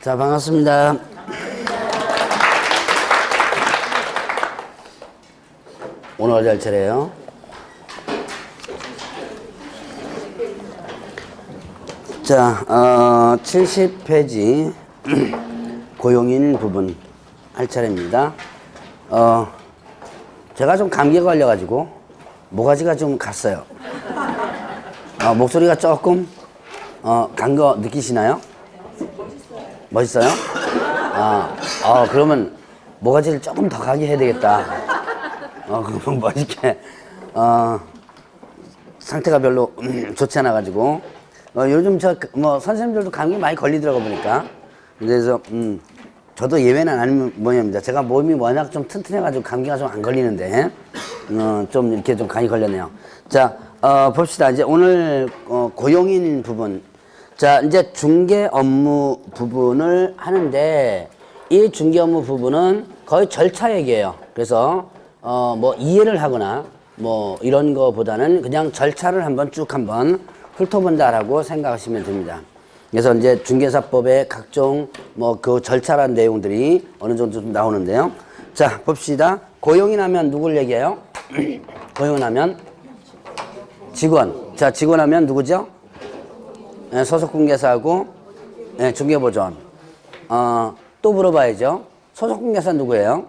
자, 반갑습니다. 오늘 어디 할 차례예요? 자, 70페이지 고용인 부분 할 차례입니다. 제가 좀 감기에 걸려가지고 모가지가 좀 갔어요. 목소리가 조금 간 거 느끼시나요? 멋있어요? 그러면 모가지를 조금 더 가게 해야 되겠다. 그러면 멋있게. 상태가 별로 좋지 않아가지고. 요즘 선생님들도 감기 많이 걸리더라고 보니까. 그래서, 저도 예외는 아닌 모양입니다. 제가 몸이 워낙 좀 튼튼해가지고 감기가 좀 안 걸리는데, 좀 이렇게 좀 간이 걸렸네요. 자, 봅시다. 이제 오늘, 고용인 부분. 자, 이제 중개 업무 부분을 하는데, 이 중개 업무 부분은 거의 절차 얘기예요. 그래서, 이해를 하거나, 이런 거보다는 그냥 절차를 한번 훑어본다라고 생각하시면 됩니다. 그래서 이제 중개사법의 각종 그 절차란 내용들이 어느 정도 좀 나오는데요. 자, 봅시다. 고용인 하면 누굴 얘기해요? 고용인 하면 직원. 자, 직원 하면 누구죠? 소속공개사하고 중개보전. 또 물어봐야죠. 소속공개사 누구예요?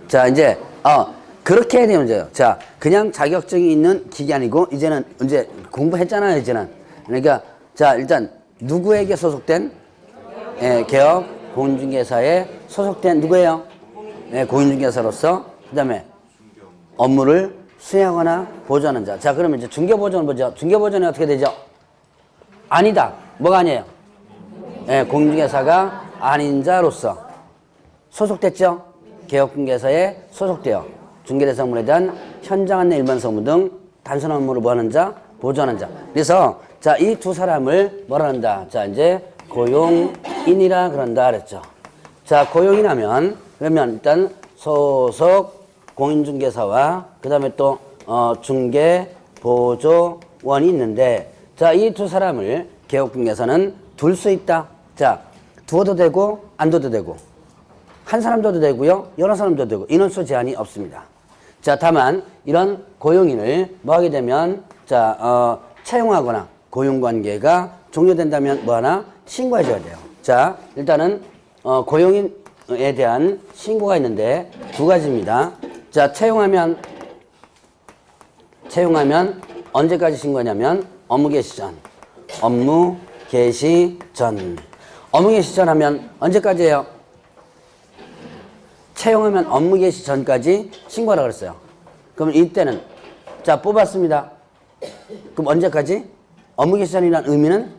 자, 이제 그렇게 해야 되는 문제예요. 자, 그냥 자격증이 있는 기관이고 이제는 이제 공부했잖아요, 이제는. 그러니까 자, 일단 누구에게 소속된 개업 공인중개사에 소속된 누구예요? 공인중개사로서 그다음에 업무를 수행하거나 보조하는 자. 자, 그러면 이제 중개보전을 보죠. 중개보전이 어떻게 되죠? 아니다. 뭐가 아니에요? 공인중개사가 아닌 자로서 소속됐죠? 개업공개사에 소속되어 중개대상물에 대한 현장 안내 일반 서무 등 단순 업무를 뭐하는 자? 보조하는 자. 그래서 자, 이 두 사람을 뭐라 한다? 자, 이제 고용인이라 그런다 그랬죠. 자, 고용인 하면 그러면 일단 소속 공인중개사와 그 다음에 또 중개보조원이 있는데 자, 이 두 사람을 개업공개사는 둘 수 있다. 자, 두어도 되고 안 둬도 되고 한 사람 둬도 되고요, 여러 사람 둬도 되고 인원수 제한이 없습니다. 자, 다만 이런 고용인을 하게 되면 자, 채용하거나 고용관계가 종료된다면 하나? 신고해줘야 돼요. 자, 일단은 고용인에 대한 신고가 있는데 두 가지입니다. 자, 채용하면 언제까지 신고하냐면 업무 개시 전. 업무 개시 전 하면 언제까지예요? 채용하면 업무 개시 전까지 신고하라고 그랬어요. 그럼 이때는 자, 뽑았습니다. 그럼 언제까지? 업무 개시 전이라는 의미는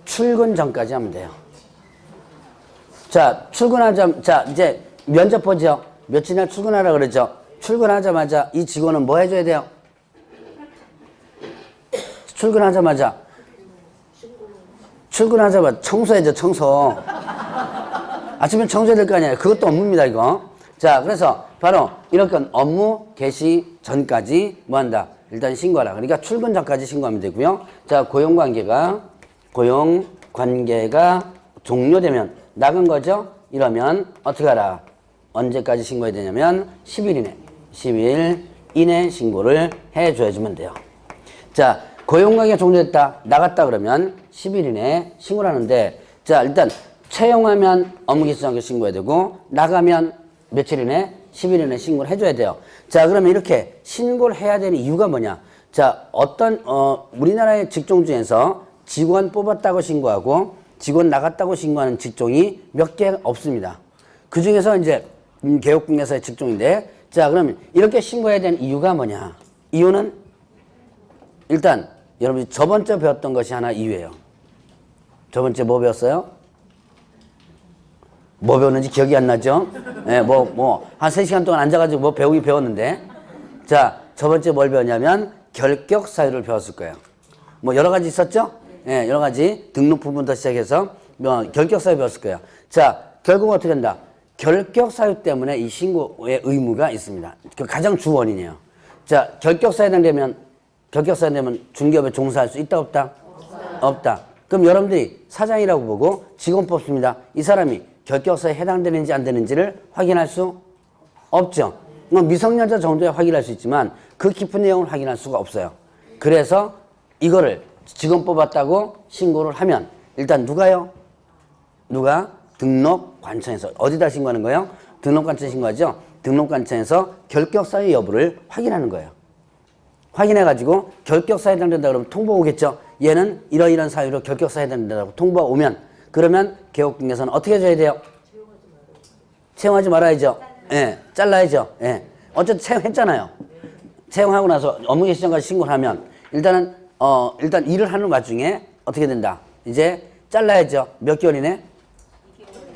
출근 전까지 하면 돼요. 자, 자, 이제 면접 보죠. 며칠이나 출근하라 그러죠. 출근하자마자 이 직원은 뭐 해줘야 돼요? 출근하자마자 청소해줘, 청소. 아침에 청소해야 될 거 아니에요. 그것도 업무입니다, 이거. 자, 그래서 바로 이렇게 업무 개시 전까지 뭐 한다? 일단 신고하라. 그러니까 출근 전까지 신고하면 되고요. 자, 고용관계가 종료되면 나간 거죠? 이러면 어떻게 하라? 언제까지 신고해야 되냐면 10일 이내 신고를 해줘야지만 돼요. 자, 고용관계가 종료됐다. 나갔다 그러면 10일 이내에 신고를 하는데 자, 일단 채용하면 업무 개시 전에 신고해야 되고 나가면 며칠 이내? 10일 이내 신고를 해줘야 돼요. 자, 그러면 이렇게 신고를 해야 되는 이유가 뭐냐? 자, 우리나라의 직종 중에서 직원 뽑았다고 신고하고 직원 나갔다고 신고하는 직종이 몇 개 없습니다. 그 중에서 이제 개업공개사의 직종인데 자, 그러면 이렇게 신고해야 되는 이유가 뭐냐? 이유는 일단 여러분이 저번주에 배웠던 것이 하나 이유예요. 저번주에 뭐 배웠어요? 뭐 배웠는지 기억이 안 나죠? 한 3시간 동안 앉아가지고 배웠는데. 자, 저번주에 뭘 배웠냐면 결격 사유를 배웠을 거예요. 여러 가지 있었죠? 여러 가지 등록 부분부터 시작해서 결격 사유 배웠을 거예요. 자, 결국은 어떻게 된다? 결격 사유 때문에 이 신고의 의무가 있습니다. 그 가장 주 원인이에요. 자, 결격 사유에 해당되면 결격사유 되면 중개업에 종사할 수 있다 없다? 없다. 그럼 여러분들이 사장이라고 보고 직원 뽑습니다. 이 사람이 결격사유에 해당되는지 안 되는지를 확인할 수 없죠. 미성년자 정도에 확인할 수 있지만 그 깊은 내용을 확인할 수가 없어요. 그래서 이거를 직원 뽑았다고 신고를 하면 일단 누가 등록관청에서 어디다 신고하는 거예요? 등록관청에 신고하죠. 등록관청에서 결격사유 여부를 확인하는 거예요. 확인해가지고 결격사유에 해당된다 그러면 통보 오겠죠. 얘는 이러이런 사유로 결격사유에 해당된다고 통보가 오면 그러면 개업공개서는 어떻게 해줘야 돼요? 채용하지 말아야죠. 예, 잘라야죠. 예. 어쨌든 채용했잖아요. 채용하고 나서 업무개 시정까지 신고를 하면 일단 일을 하는 와중에 어떻게 된다? 이제 잘라야죠. 몇 개월이네?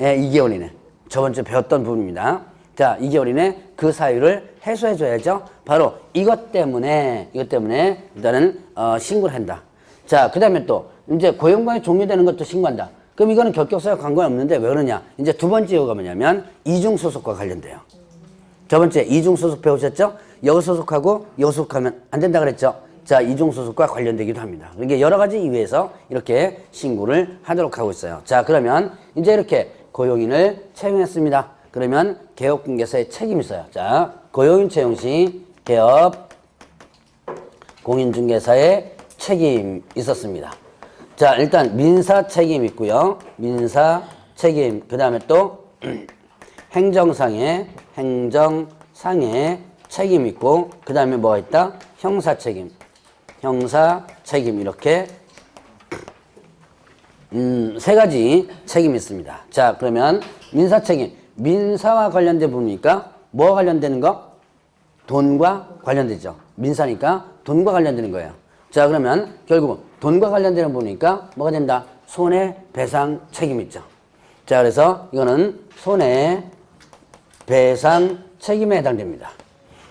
2개월. 예, 2개월이네. 저번 주에 배웠던 부분입니다. 자, 2개월 이내 그 사유를 해소해줘야죠. 바로 이것 때문에 일단은 신고를 한다. 자, 그 다음에 또 이제 고용관이 종료되는 것도 신고한다. 그럼 이거는 결격사유와 관관이 없는데 왜 그러냐? 이제 두 번째 이유가 뭐냐면 이중소속과 관련돼요. 저번주에 이중소속 배우셨죠? 여소속하고 여소속하면 안 된다 그랬죠? 자, 이중소속과 관련되기도 합니다. 이게 여러 가지 이유에서 이렇게 신고를 하도록 하고 있어요. 자, 그러면 이제 이렇게 고용인을 채용했습니다. 그러면 개업공개서에 책임이 있어요. 자, 고용인 채용 시 개업 공인중개사의 책임 있었습니다. 자, 일단 민사 책임 있고요. 민사 책임. 그 다음에 또 행정상의 책임 있고, 그 다음에 뭐가 있다? 형사 책임 이렇게 세 가지 책임이 있습니다. 자, 그러면 민사 책임. 민사와 관련된 부분이니까 뭐와 관련되는 거? 돈과 관련되죠. 민사니까 돈과 관련되는 거예요. 자, 그러면 결국은 돈과 관련되는 부분이니까 뭐가 된다? 손해배상 책임이 있죠. 자, 그래서 이거는 손해배상 책임에 해당됩니다.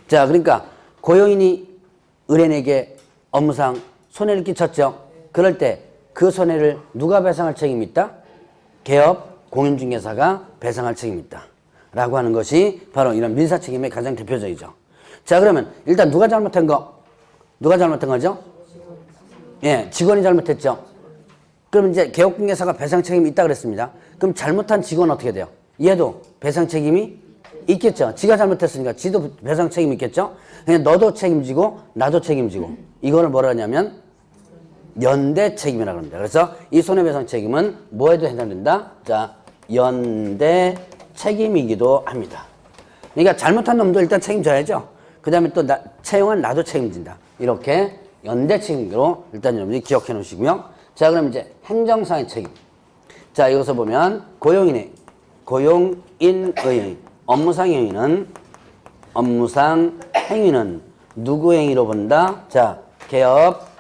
자, 그러니까 고용인이 의뢰인에게 업무상 손해를 끼쳤죠. 그럴 때 그 손해를 누가 배상할 책임이 있다? 개업 공인중개사가 배상할 책임이 있다. 라고 하는 것이 바로 이런 민사 책임의 가장 대표적이죠. 자, 그러면 일단 누가 잘못한 거죠? 예, 직원이 잘못했죠. 그럼 이제 개업공개사가 배상 책임이 있다 그랬습니다. 그럼 잘못한 직원은 어떻게 돼요? 얘도 배상 책임이 있겠죠. 지가 잘못했으니까 지도 배상 책임이 있겠죠. 그냥 너도 책임지고 나도 책임지고 이거를 뭐라 하냐면 연대 책임이라고 합니다. 그래서 이 손해배상 책임은 뭐에도 해당된다? 자, 연대 책임이기도 합니다. 그러니까 잘못한 놈도 일단 책임져야죠. 그 다음에 또 채용한 나도 책임진다. 이렇게 연대 책임으로 일단 여러분들이 기억해 놓으시고요. 자, 그럼 이제 행정상의 책임. 자, 여기서 보면 고용인의 업무상 행위는 누구 행위로 본다? 자, 개업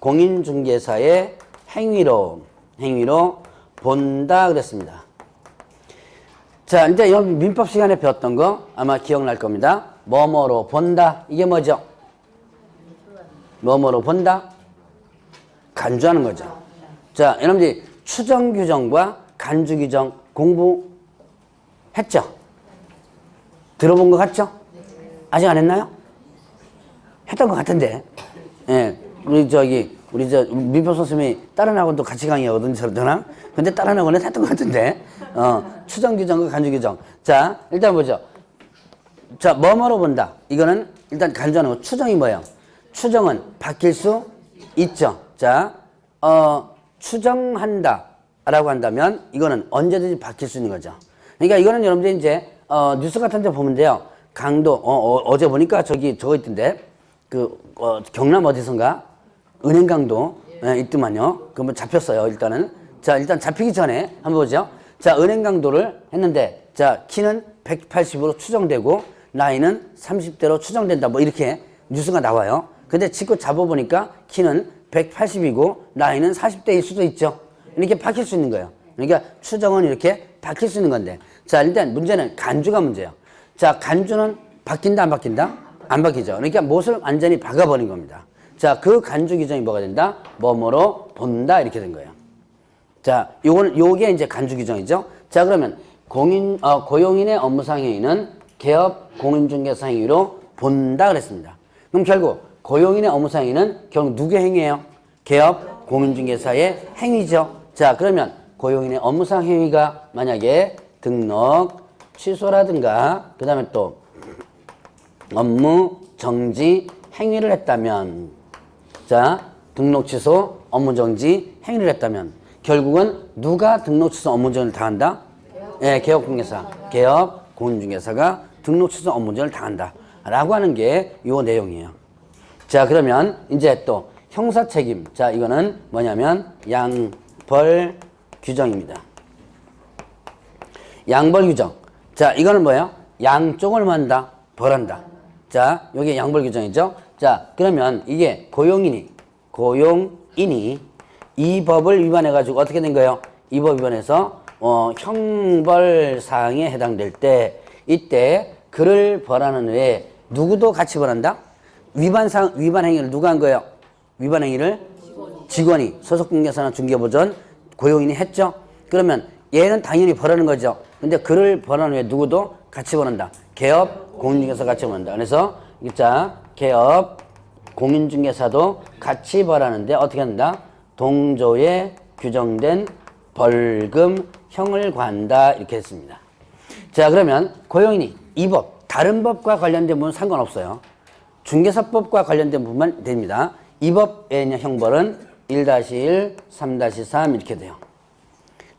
공인중개사의 행위로 본다 그랬습니다. 자, 이제 여기 민법 시간에 배웠던 거 아마 기억날 겁니다. 뭐뭐로 본다. 이게 뭐죠? 뭐뭐로 본다? 간주하는 거죠. 자, 여러분들이 추정규정과 간주규정 공부했죠? 들어본 것 같죠? 아직 안 했나요? 했던 것 같은데. 예, 우리 민법 선생님이 다른 학원도 같이 강의하거든, 저랑. 근데 다른 학원은 했던 것 같은데. 추정규정과 간주규정. 자, 일단 보죠. 자, 뭐뭐로 본다. 이거는 일단 간주하는 거. 추정이 뭐예요? 추정은 바뀔 수 있죠. 자, 추정한다 라고 한다면 이거는 언제든지 바뀔 수 있는 거죠. 그러니까 이거는 여러분들 이제 뉴스 같은 데 보면 돼요. 강도 어제 보니까 저거 있던데 경남 어디선가 은행 강도 있더만요. 그러면 잡혔어요. 일단은 자, 일단 잡히기 전에 한번 보죠. 자, 은행 강도를 했는데 자, 키는 180으로 추정되고 나이는 30대로 추정된다. 뭐 이렇게 뉴스가 나와요. 근데 직구 잡아보니까 키는 180이고 나이는 40대일 수도 있죠. 이렇게 바뀔 수 있는 거예요. 그러니까 추정은 이렇게 바뀔 수 있는 건데. 자, 일단 문제는 간주가 문제예요. 자, 간주는 바뀐다 안 바뀐다? 안 바뀌죠. 그러니까 못을 완전히 박아버린 겁니다. 자, 그 간주 규정이 뭐가 된다? 뭐뭐로 본다 이렇게 된 거예요. 자, 요게 이제 간주 규정이죠. 자, 그러면 고용인의 업무상 행위는 개업 공인중개사 행위로 본다 그랬습니다. 그럼 결국 고용인의 업무상 행위는 결국 누구의 행위예요? 개업 공인중개사의 행위죠. 자, 그러면 고용인의 업무상 행위가 만약에 등록 취소라든가 그 다음에 또 업무 정지 행위를 했다면, 자, 등록 취소 업무 정지 행위를 했다면 결국은 누가 등록 취소 업무 정지를 당한다? 예, 개업공개사, 개업 공인중개사가 등록 취소 업무 정지를 당한다 라고 하는 게 요 내용이에요. 자, 그러면 이제 또 형사 책임. 자, 이거는 뭐냐면 양벌 규정입니다. 양벌 규정. 자, 이거는 뭐예요? 양쪽을 한다, 벌한다. 자, 요게 양벌 규정이죠. 자, 그러면 이게 고용인이 이 법을 위반해가지고 어떻게 된 거예요? 이 법 위반해서 형벌 사항에 해당될 때 이때 그를 벌하는 외에 누구도 같이 벌한다? 위반 행위를 누가 한 거예요? 위반 행위를 직원이 소속공개사나 중개보전 고용인이 했죠. 그러면 얘는 당연히 벌하는 거죠. 근데 그를 벌하는 외에 누구도 같이 벌한다. 개업 공인중개사 같이 벌한다. 그래서 자, 개업 공인중개사도 같이 벌하는데 어떻게 한다? 동조에 규정된 벌금형을 관한다 이렇게 했습니다. 자, 그러면 고용인이 이 법, 다른 법과 관련된 부분은 상관없어요. 중개사법과 관련된 부분만 됩니다. 이 법의 형벌은 1-1, 3-3 이렇게 돼요.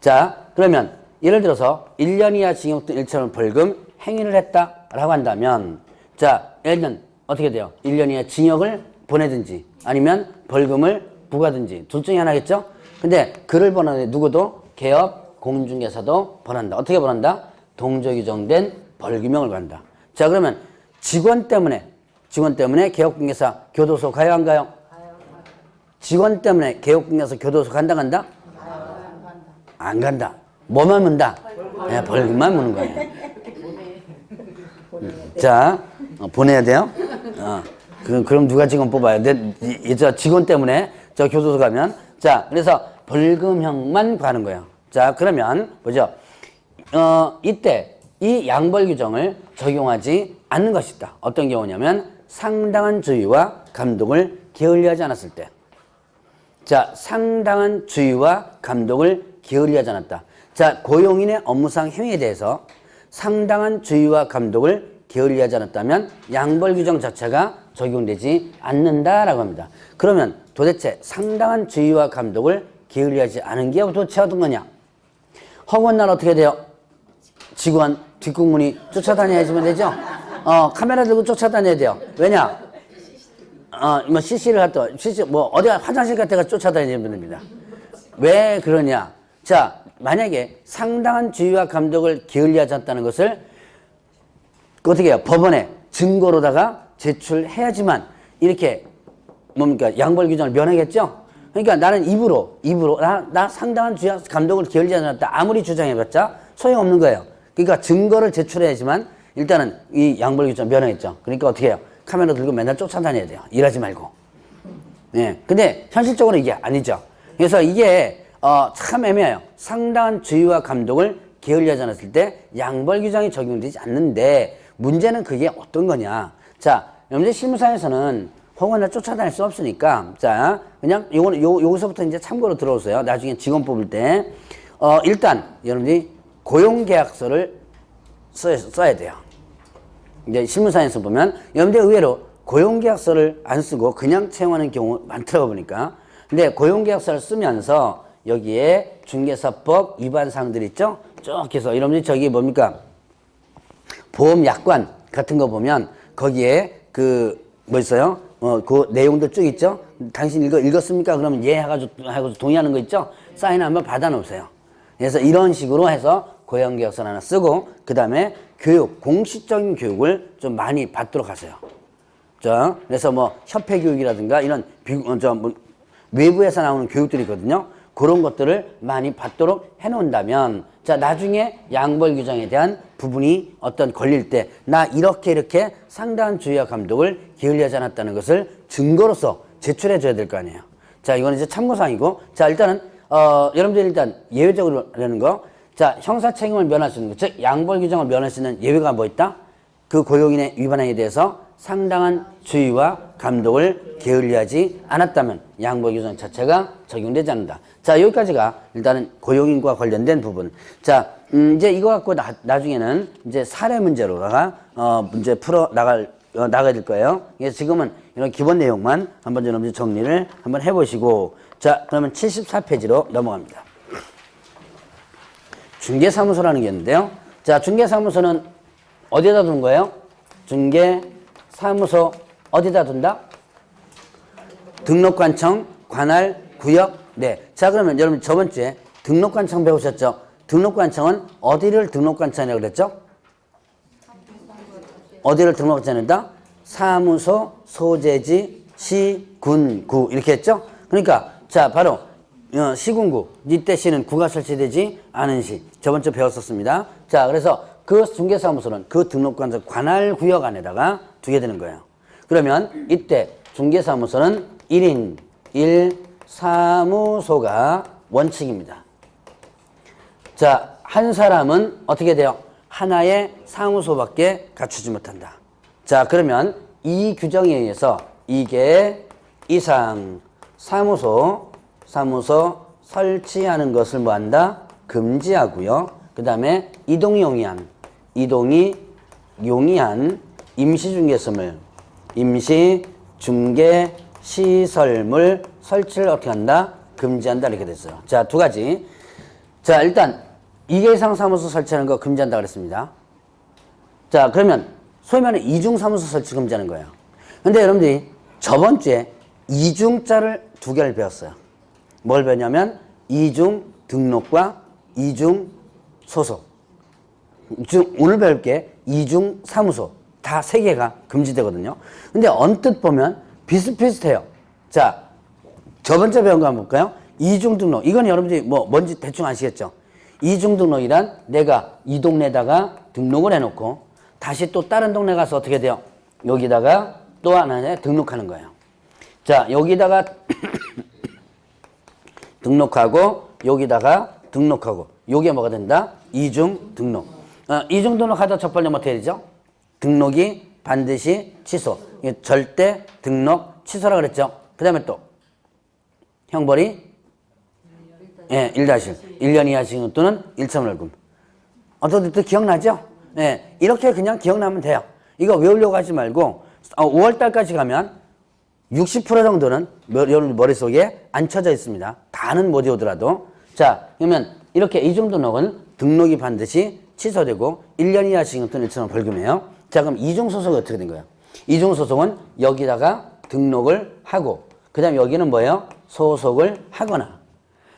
자, 그러면 예를 들어서 1년 이하 징역 등 1천원 벌금 행위를 했다라고 한다면, 자, 예를 들면 어떻게 돼요? 1년 이하 징역을 보내든지 아니면 벌금을 부과든지 둘 중에 하나겠죠? 근데 그를 벌하는 누구도 개업 공인중개사도 벌한다. 어떻게 벌한다? 동조 규정된 벌금형을 관다. 자, 그러면 직원 때문에 개업공개사 교도소 가요 안 가요? 직원 때문에 개업공개사 교도소 간다 간다? 안 간다. 뭐만 문다? 네, 벌금만 무는 거예요. 자, 보내야 돼요. 그럼 누가 직원 뽑아요? 저 직원 때문에 저 교도소 가면. 자, 그래서 벌금형만 가는 거예요. 자, 그러면 보죠. 이때 이 양벌 규정을 적용하지 않는 것이다. 어떤 경우냐면 상당한 주의와 감독을 게을리하지 않았을 때. 자, 상당한 주의와 감독을 게을리하지 않았다. 자, 고용인의 업무상 행위에 대해서 상당한 주의와 감독을 게을리하지 않았다면 양벌 규정 자체가 적용되지 않는다라고 합니다. 그러면 도대체 상당한 주의와 감독을 게을리하지 않은 게 도대체 어떤 거냐? 허구한 날 어떻게 돼요? 직원 뒷국문이 쫓아다녀야지만 되죠? 카메라 들고 쫓아다녀야 돼요. 왜냐? 뭐 CC를 할때 어디 화장실 같은 데 쫓아다니는 분입니다. 왜 그러냐? 자, 만약에 상당한 주의와 감독을 게을리하지 않다는 것을 어떻게 해요? 법원에 증거로다가 제출해야지만 이렇게 뭡니까? 양벌 규정을 면하겠죠? 그러니까 나는 입으로 나 상당한 주의와 감독을 게을리하지 않았다 아무리 주장해봤자 소용없는 거예요. 그러니까 증거를 제출해야지만 일단은 이 양벌 규정 면하겠죠. 그러니까 어떻게 해요? 카메라 들고 맨날 쫓아다녀야 돼요. 일하지 말고. 예. 근데 현실적으로 이게 아니죠. 그래서 이게 참 애매해요. 상당한 주의와 감독을 게을리하지 않았을 때 양벌 규정이 적용되지 않는데 문제는 그게 어떤 거냐. 자, 여러분들 실무상에서는 허구나 쫓아다닐 수 없으니까 자, 그냥 여기서부터 이제 참고로 들어오세요. 나중에 직원 뽑을 때 일단 여러분들이 고용계약서를 써야 돼요. 이제 실무상에서 보면 여러분들 의외로 고용계약서를 안 쓰고 그냥 채용하는 경우 많더라고 보니까. 근데 고용계약서를 쓰면서 여기에 중개사법 위반 사항들이 있죠? 쭉 해서 여러분들이 저기 뭡니까? 보험약관 같은 거 보면 거기에 뭐 있어요? 그 내용들 쭉 있죠? 당신 읽었습니까? 그러면 예 해가지고 동의하는 거 있죠? 사인 한번 받아 놓으세요. 그래서 이런 식으로 해서 고용계약서를 하나 쓰고 그 다음에 공식적인 교육을 좀 많이 받도록 하세요. 자, 그래서 뭐 협회 교육이라든가 이런 외부에서 나오는 교육들이 있거든요. 그런 것들을 많이 받도록 해놓는다면 자, 나중에 양벌 규정에 대한 부분이 어떤 걸릴 때 나 이렇게 상당한 주의와 감독을 게을리하지 않았다는 것을 증거로서 제출해 줘야 될 거 아니에요. 자, 이거는 이제 참고사항이고 자, 일단은 여러분들 일단 예외적으로 하는 거. 자, 형사 책임을 면할 수 있는 것, 즉 양벌 규정을 면할 수 있는 예외가 뭐 있다? 그 고용인의 위반행위에 대해서 상당한 주의와 감독을 게을리하지 않았다면 양보 규정 자체가 적용되지 않는다. 자, 여기까지가 일단은 고용인과 관련된 부분. 자, 이제 이거 갖고 나중에는 이제 사례 문제로다가 문제 나가야 될 거예요. 그래서 지금은 이런 기본 내용만 한번 여러분들 정리를 한번 해보시고, 자, 그러면 74페이지로 넘어갑니다. 중개사무소라는 게 있는데요. 자, 중개사무소는 어디에다 두는 거예요? 중개사무소 어디다 둔다? 등록관청, 관할, 구역. 네. 자, 그러면 여러분 저번 주에 등록관청 배우셨죠? 등록관청은 어디를 등록관청이라고 그랬죠? 어디를 등록관청이다? 사무소, 소재지, 시, 군, 구 이렇게 했죠? 그러니까 자, 바로 시군구, 이때 시는 구가 설치되지 않은 시. 저번 주 배웠었습니다. 자, 그래서 그 중개사무소는 그 등록관청 관할 구역 안에다가 두게 되는 거예요. 그러면 이때 중개사무소는 1인 1사무소가 원칙입니다. 자, 한 사람은 어떻게 돼요? 하나의 사무소밖에 갖추지 못한다. 자, 그러면 이 규정에 의해서 이게 이상 사무소 설치하는 것을 뭐한다? 금지하고요. 그 다음에 이동이 용이한 임시중개시설물 설치를 어떻게 한다? 금지한다 이렇게 됐어요. 자, 두 가지. 자, 일단 2개 이상 사무소 설치하는 거 금지한다 그랬습니다. 자, 그러면 소위 말하는 이중사무소 설치 금지하는 거예요. 근데 여러분들이 저번 주에 이중자를 두 개를 배웠어요. 뭘 배웠냐면 이중 등록과 이중 소속. 오늘 배울 게 이중 사무소 다 세 개가 금지되거든요. 근데 언뜻 보면 비슷비슷해요. 자, 저번 주에 배운 거 한번 볼까요? 이중 등록. 이건 여러분들이 뭔지 대충 아시겠죠? 이중 등록이란 내가 이 동네에다가 등록을 해놓고 다시 또 다른 동네 가서 어떻게 돼요? 여기다가 또 하나에 등록하는 거예요. 자, 여기다가 등록하고 여기다가 등록하고 요게 뭐가 된다? 이중 등록. 이중 등록하다 첫 번째 어떻게 되죠? 등록이 반드시 취소. 절대 등록 취소라 그랬죠. 그 다음에 또 형벌이 1년 이하 징역 또는 1천 월급. 어떻게 기억나죠? 네, 이렇게 그냥 기억나면 돼요. 이거 외우려고 하지 말고 5월달까지 가면 60% 정도는 여러분 머릿속에 안 쳐져 있습니다. 다는 못 외우더라도. 자, 그러면 이렇게 이중 등록은 등록이 반드시 취소되고 1년 이하 징역 또는 1천 원 벌금이에요. 자, 그럼 이중 소속이 어떻게 된 거예요? 이중 소속은 여기다가 등록을 하고 그 다음에 여기는 뭐예요? 소속을 하거나.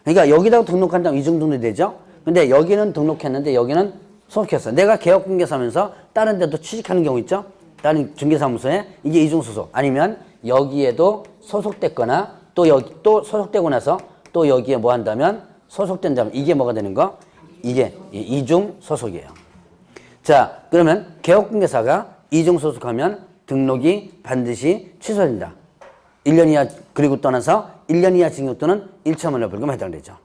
그러니까 여기다가 등록한다면 이중 등록이 되죠? 근데 여기는 등록했는데 여기는 소속했어요. 내가 개업중개사면서 다른 데도 취직하는 경우 있죠? 다른 중개사무소에 이게 이중 소속. 아니면 여기에도 소속됐거나 또 여기 또 소속되고 나서 또 여기에 뭐 한다면 소속된다면 이게 뭐가 되는 거? 이게 이중 소속이에요. 자, 그러면 개업중개사가 이중 소속하면 등록이 반드시 취소된다. 1년 이하 그리고 떠나서 1년 이하 징역 또는 1천만 원 벌금 해당되죠.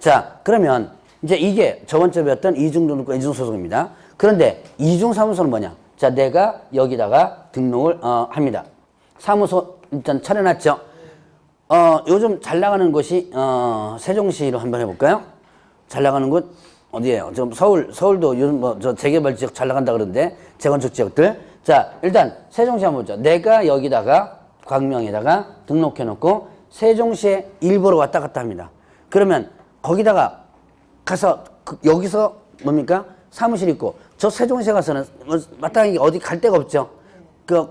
자, 그러면 이제 이게 저번 주에 배웠던 이중 등록과 이중 소속입니다. 그런데 이중 사무소는 뭐냐? 자, 내가 여기다가 등록을 합니다. 사무소 일단 차려놨죠. 요즘 잘 나가는 곳이 세종시로 한번 해볼까요? 잘 나가는 곳 어디예요? 좀 서울도 요즘 저 재개발 지역 잘 나간다 그러는데 재건축 지역들. 자, 일단 세종시 한번 보죠. 내가 여기다가 광명에다가 등록해놓고 세종시에 일부러 왔다 갔다 합니다. 그러면 거기다가 가서 여기서 뭡니까? 사무실 있고 저 세종시에 가서는 마땅히 어디 갈 데가 없죠.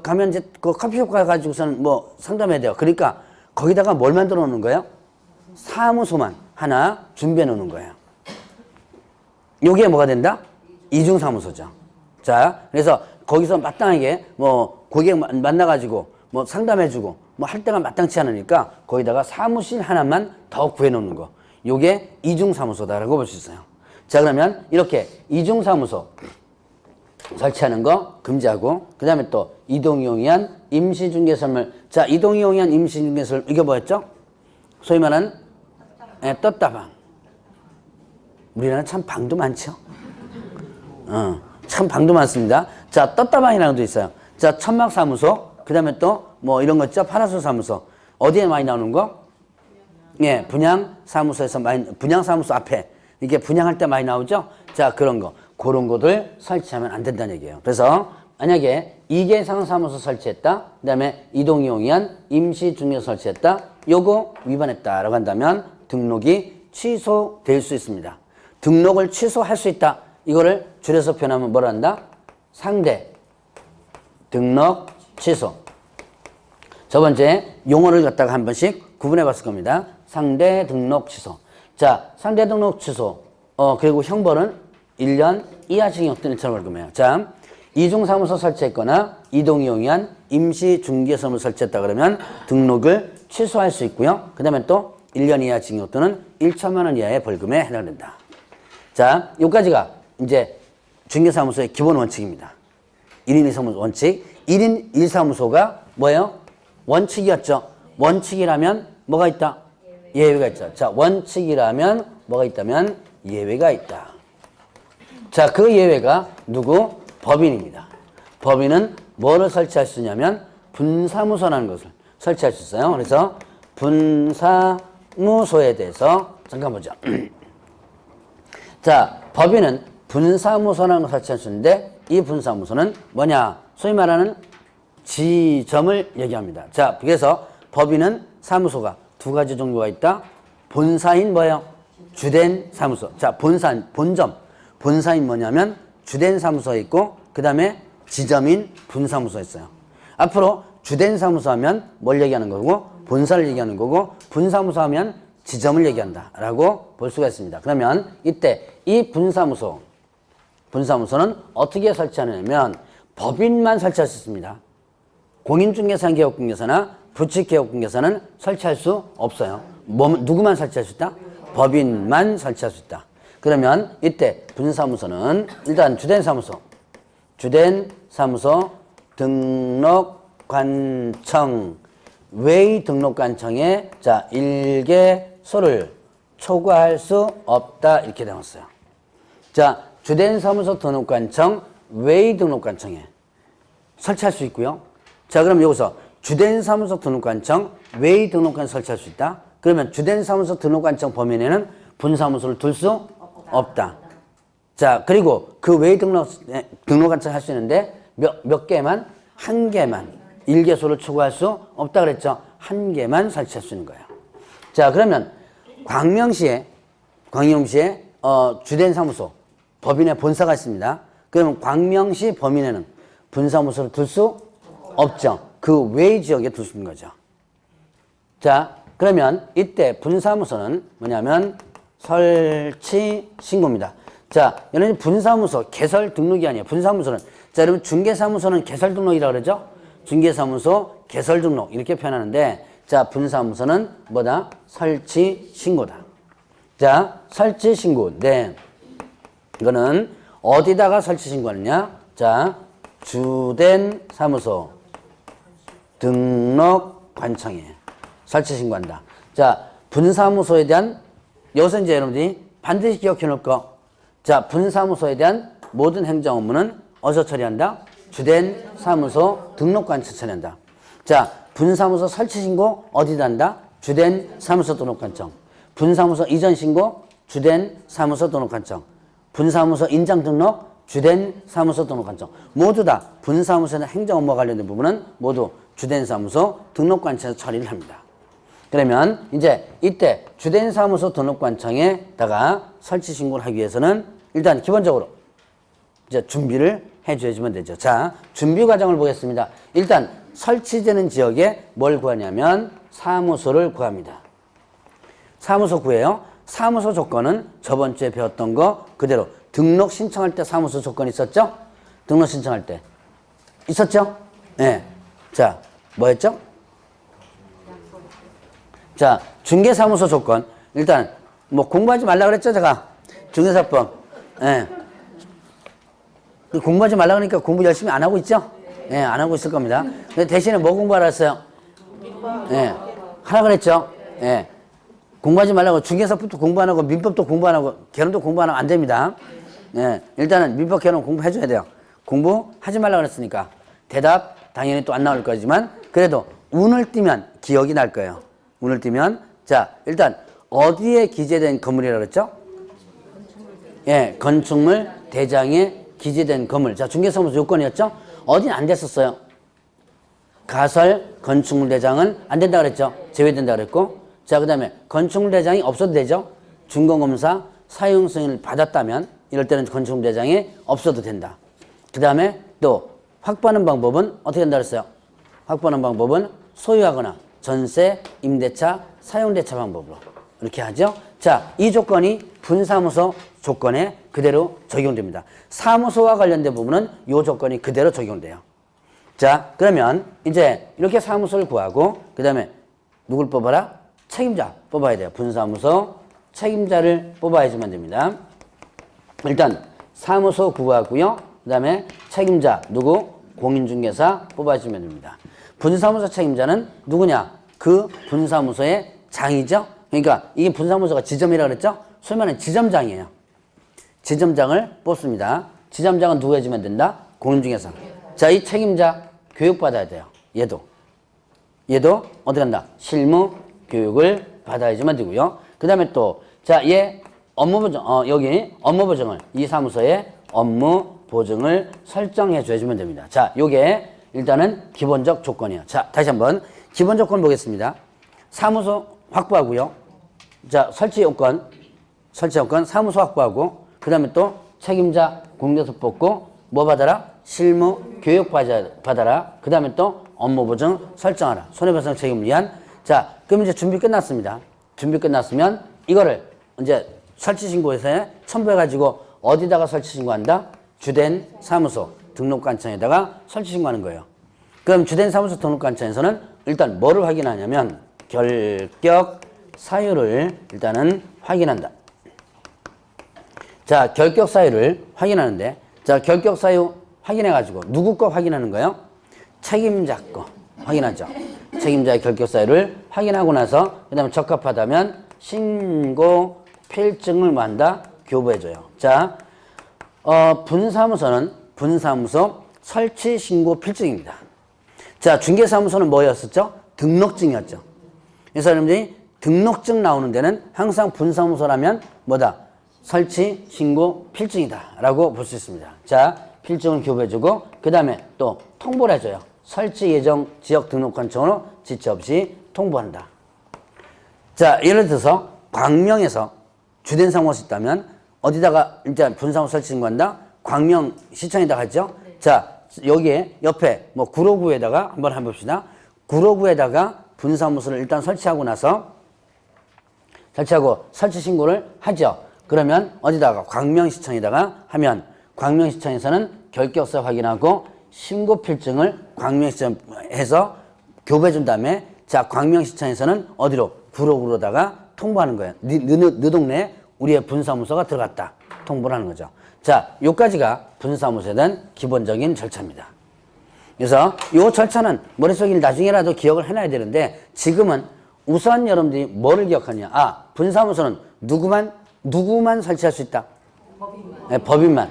가면 이제 커피숍 가가지고서는 뭐 상담해야 돼요. 그러니까 거기다가 뭘 만들어 놓는 거예요? 사무소만 하나 준비해 놓는 거예요. 요게 뭐가 된다? 이중사무소죠. 자, 그래서 거기서 마땅하게 뭐 고객 만나가지고 뭐 상담해주고 뭐 할 때가 마땅치 않으니까 거기다가 사무실 하나만 더 구해놓는 거. 요게 이중사무소다라고 볼 수 있어요. 자, 그러면 이렇게 이중사무소 설치하는 거 금지하고 그 다음에 또 이동이용이한 임시중개설물. 자, 이동이용이한 임시중개설물 이게 뭐였죠? 소위 말하는 떴다방. 우리나라 참 방도 많죠? 참 방도 많습니다. 자, 떴다방이라는 것도 있어요. 자, 천막사무소, 그 다음에 또 뭐 이런 거 있죠? 파라솔사무소. 어디에 많이 나오는 거? 예, 분양사무소에서 많이, 분양사무소 앞에 이게 분양할 때 많이 나오죠? 자, 그런 거. 그런 것들 설치하면 안 된다는 얘기예요. 그래서 만약에 2개 이상 사무소 설치했다. 그 다음에 이동이용이한 임시중개 설치했다. 요거 위반했다라고 한다면 등록이 취소될 수 있습니다. 등록을 취소할 수 있다. 이거를 줄여서 표현하면 뭐라 한다? 상대 등록 취소. 첫 번째 용어를 갖다가 한 번씩 구분해 봤을 겁니다. 상대 등록 취소. 자, 상대 등록 취소. 그리고 형벌은 1년 이하 징역 또는 1,000원 벌금이에요. 자, 이중사무소 설치했거나 이동이용이한 임시중개사무소 설치했다 그러면 등록을 취소할 수 있고요. 그 다음에 또 1년 이하 징역 또는 1천만 원 이하의 벌금에 해당된다. 자, 여기까지가 이제 중개사무소의 기본 원칙입니다. 1인 1사무소 원칙. 1인 1사무소가 뭐예요? 원칙이었죠. 원칙이라면 뭐가 있다? 예외가 있죠. 자, 원칙이라면 뭐가 있다면 예외가 있다. 자, 그 예외가 누구? 법인입니다. 법인은 뭐를 설치할 수 있냐면 분사무소라는 것을 설치할 수 있어요. 그래서 분사무소에 대해서 잠깐 보죠. 자, 법인은 분사무소라는 걸 설치할 수 있는데 이 분사무소는 뭐냐? 소위 말하는 지점을 얘기합니다. 자, 그래서 법인은 사무소가 두 가지 종류가 있다. 본사인 뭐예요? 주된 사무소. 자, 본사인, 본점. 본사인 뭐냐면 주된 사무소에 있고 그 다음에 지점인 분사무소에 있어요. 앞으로 주된 사무소 하면 뭘 얘기하는 거고 본사를 얘기하는 거고 분사무소 하면 지점을 얘기한다 라고 볼 수가 있습니다. 그러면 이때 이 분사무소는 어떻게 설치하냐면 법인만 설치할 수 있습니다. 공인중개사 개업공개사나 부칙개업공개사는 설치할 수 없어요. 누구만 설치할 수 있다? 법인만 설치할 수 있다. 그러면 이때 분사무소는 일단 주된 사무소 등록관청 외의 등록관청에 자 일개소를 초과할 수 없다 이렇게 되었어요. 자, 주된 사무소 등록관청 외의 등록관청에 설치할 수 있고요. 자, 그럼 여기서 주된 사무소 등록관청 외의 등록관청 설치할 수 있다. 그러면 주된 사무소 등록관청 범위내는 분사무소를 둘 수 없다. 자, 그리고 그 외의 등록관청 할 수 있는데 몇 개만? 한 개만. 일개소를 초과할 수 없다 그랬죠. 한 개만 설치할 수 있는 거예요. 자, 그러면 광명시에 주된 사무소 법인의 본사가 있습니다. 그러면 광명시 범인에는 분사무소를 둘 수 없죠. 그 외의 지역에 둘 수 있는 거죠. 자, 그러면 이때 분사무소는 뭐냐면 설치 신고입니다. 자, 여러분 분사무소 개설 등록이 아니에요. 분사무소는 자, 여러분 중개사무소는 개설 등록이라고 그러죠. 중개사무소 개설 등록 이렇게 표현하는데 자, 분사무소는 뭐다? 설치 신고다. 자, 설치 신고. 네. 이거는 어디다가 설치 신고하느냐? 자, 주된 사무소 등록관청에 설치 신고한다. 자, 분사무소에 대한 여기서 이제 여러분들이 반드시 기억해 놓을 거. 자, 분사무소에 대한 모든 행정 업무는 어디서 처리한다? 주된 사무소 등록관청 처리한다. 자, 분사무소 설치 신고 어디다 한다? 주된 사무소 등록관청. 분사무소 이전 신고 주된 사무소 등록관청. 분사무소 인장 등록 주된 사무소 등록관청. 모두 다 분사무소나 행정 업무와 관련된 부분은 모두 주된 사무소 등록관청에서 처리를 합니다. 그러면 이제 이때 주된 사무소 등록관청에다가 설치 신고를 하기 위해서는 일단 기본적으로 이제 준비를 해줘야지만 되죠. 자, 준비 과정을 보겠습니다. 일단 설치되는 지역에 뭘 구하냐면 사무소를 구합니다. 사무소 구해요. 사무소 조건은 저번 주에 배웠던 거 그대로 등록 신청할 때 사무소 조건이 있었죠? 등록 신청할 때 있었죠? 네. 자, 뭐였죠? 자, 중개사무소 조건. 일단 뭐 공부하지 말라 그랬죠, 제가. 중개사법. 예. 네. 공부하지 말라 그러니까 공부 열심히 안 하고 있죠? 예, 네, 안 하고 있을 겁니다. 근데 대신에 뭐 공부하라 했어요? 예. 네. 하라 그랬죠? 예. 네. 공부하지 말라고 중개사법도 공부 안 하고 민법도 공부 안 하고 개론도 공부 안 하면 안 됩니다. 예. 일단은 민법 개론 공부해 줘야 돼요. 공부하지 말라 그랬으니까. 대답 당연히 또 안 나올 거지만 그래도 운을 띄면 기억이 날 거예요. 운을 띄면 자 일단 어디에 기재된 건물이라고 그랬죠? 예, 건축물 대장에 기재된 건물. 자 중개사무소 요건이었죠? 어디는 안 됐었어요. 가설 건축물 대장은 안 된다 그랬죠? 제외된다 그랬고 자 그 다음에 건축물 대장이 없어도 되죠? 준공검사 사용 승인을 받았다면 이럴 때는 건축물 대장이 없어도 된다. 그 다음에 또 확보하는 방법은 어떻게 된다 그랬어요? 확보하는 방법은 소유하거나 전세, 임대차, 사용대차 방법으로 이렇게 하죠. 자, 이 조건이 분사무소 조건에 그대로 적용됩니다. 사무소와 관련된 부분은 이 조건이 그대로 적용돼요. 자, 그러면 이제 이렇게 사무소를 구하고 그 다음에 누굴 뽑아라? 책임자 뽑아야 돼요. 분사무소 책임자를 뽑아야지만 됩니다. 일단 사무소 구하고요. 그 다음에 책임자 누구? 공인중개사 뽑아주면 됩니다. 분사무소 책임자는 누구냐? 그 분사무소의 장이죠. 그러니까 이게 분사무소가 지점이라고 그랬죠? 소위 말하는 지점장이에요. 지점장을 뽑습니다. 지점장은 누구 해주면 된다? 공인중개사. 자, 이 책임자 교육받아야 돼요. 얘도 어디 간다? 실무 교육을 받아야지만 되고요. 그 다음에 또 자, 얘 업무보증 여기 업무보증을 이 사무소에 업무보증을 설정해 줘주면 됩니다. 자, 요게 일단은 기본적 조건이에요. 자, 다시 한번 기본 조건 보겠습니다. 사무소 확보하고요. 자, 설치 요건 사무소 확보하고 그 다음에 또 책임자 공개서 뽑고 뭐 받아라? 실무 교육 받아라. 그 다음에 또 업무보증 설정하라. 손해배상 책임을 위한. 자, 그럼 이제 준비 끝났습니다. 준비 끝났으면 이거를 이제 설치신고서에 첨부해가지고 어디다가 설치신고한다? 주된 사무소 등록관청에다가 설치신고하는 거예요. 그럼 주된 사무소 등록관청에서는 일단 뭐를 확인하냐면 결격 사유를 일단은 확인한다. 자, 결격 사유를 확인하는데 자, 결격 사유 확인해가지고 누구 거 확인하는 거예요? 책임자 거 확인하죠. 책임자의 결격 사유를 확인하고 나서 그 다음에 적합하다면 신고 필증을 만다 교부해줘요. 자, 분사무소는 분사무소 설치 신고 필증입니다. 자, 중개사무소는 뭐였었죠? 등록증이었죠. 그래서 여러분들이 등록증 나오는 데는 항상 분사무소라면 뭐다? 설치 신고 필증이다 라고 볼 수 있습니다. 자, 필증을 교부해주고 그 다음에 또 통보를 해줘요. 설치 예정 지역 등록관청으로 지체 없이 통보한다. 자, 예를 들어서 광명에서 주된 사무소 있다면 어디다가 일단 분사무소 설치 신고한다? 광명시청에다가 하죠. 자, 여기에 옆에 뭐 구로구에다가 한번 해봅시다. 구로구에다가 분사무소를 일단 설치하고 설치 신고를 하죠. 그러면 어디다가 광명시청에다가 하면 광명시청에서는 결격서 확인하고 신고필증을 광명시청에서 교부해준 다음에 자, 광명시청에서는 어디로? 구로구로다가 통보하는 거예요. 너 동네에 우리의 분사무소가 들어갔다. 통보를 하는 거죠. 자, 요까지가 분사무소에 대한 기본적인 절차입니다. 그래서 요 절차는 머릿속에 나중에라도 기억을 해놔야 되는데 지금은 우선 여러분들이 뭐를 기억하냐? 아, 분사무소는 누구만 설치할 수 있다? 법인만. 네, 법인만.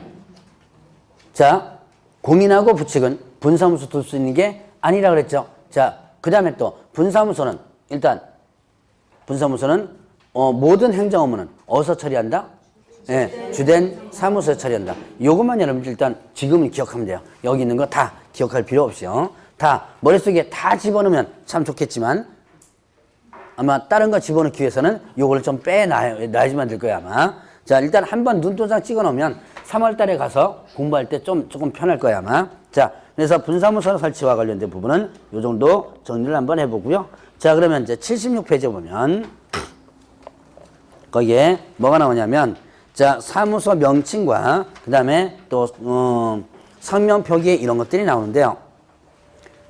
자, 공인하고 부칙은 분사무소 둘 수 있는 게 아니라 그랬죠. 자, 그 다음에 또 분사무소는 일단 모든 행정 업무는 어디서 처리한다? 네, 주된 사무소에 처리한다. 요것만 여러분들 일단 지금은 기억하면 돼요. 여기 있는 거 다 기억할 필요 없이요. 다 머릿속에 다 집어넣으면 참 좋겠지만 아마 다른 거 집어넣기 위해서는 요거를 좀 빼놔야지만 될 거야 아마. 자, 일단 한번 눈도장 찍어 놓으면 3월 달에 가서 공부할 때 조금 편할 거야 아마. 자, 그래서 분사무소 설치와 관련된 부분은 요 정도 정리를 한번 해보고요. 자, 그러면 이제 76페이지에 보면 거기에 뭐가 나오냐면 자, 사무소 명칭과 그 다음에 또 성명 표기 이런 것들이 나오는데요.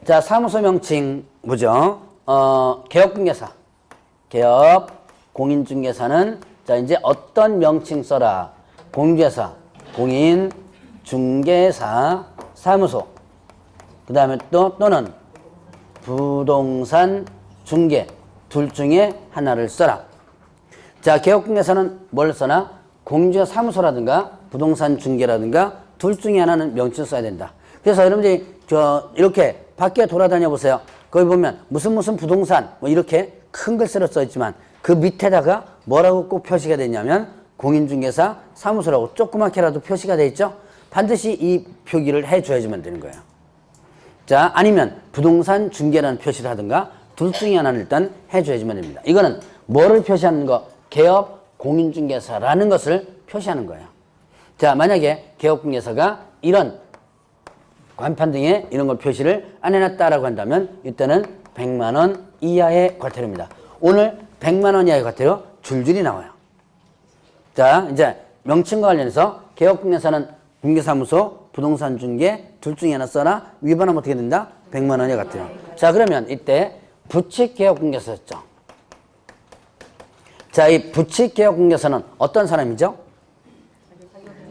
자, 사무소 명칭 뭐죠? 개업중개사, 개업 공인중개사는 자, 이제 어떤 명칭 써라? 공인중개사, 공인중개사 사무소. 그 다음에 또는 부동산 중개 둘 중에 하나를 써라. 자, 개업중개사는 뭘 써나? 공인중개사 사무소라든가 부동산 중개라든가 둘 중에 하나는 명칭을 써야 된다. 그래서 여러분들이 이렇게 밖에 돌아다녀 보세요. 거기 보면 무슨 부동산 뭐 이렇게 큰 글씨로 써 있지만 그 밑에다가 뭐라고 꼭 표시가 되냐면 공인중개사 사무소라고 조그맣게라도 표시가 돼 있죠. 반드시 이 표기를 해줘야지만 되는 거예요. 자, 아니면 부동산 중개라는 표시를 하든가 둘 중에 하나는 일단 해줘야지만 됩니다. 이거는 뭐를 표시하는 거? 개업 공인중개사라는 것을 표시하는 거예요. 자, 만약에 개업공개사가 이런 간판 등에 이런 걸 표시를 안 해놨다라고 한다면 이때는 100만 원 이하의 과태료입니다. 오늘 100만 원 이하의 과태료 줄줄이 나와요. 자, 이제 명칭과 관련해서 개업공개사는 공개사무소, 부동산 중개 둘 중에 하나 써라. 위반하면 어떻게 된다? 100만 원이 과태료. 자, 그러면 이때 부칙개업공개사였죠. 자, 이 부칙개업공개사는 어떤 사람이죠?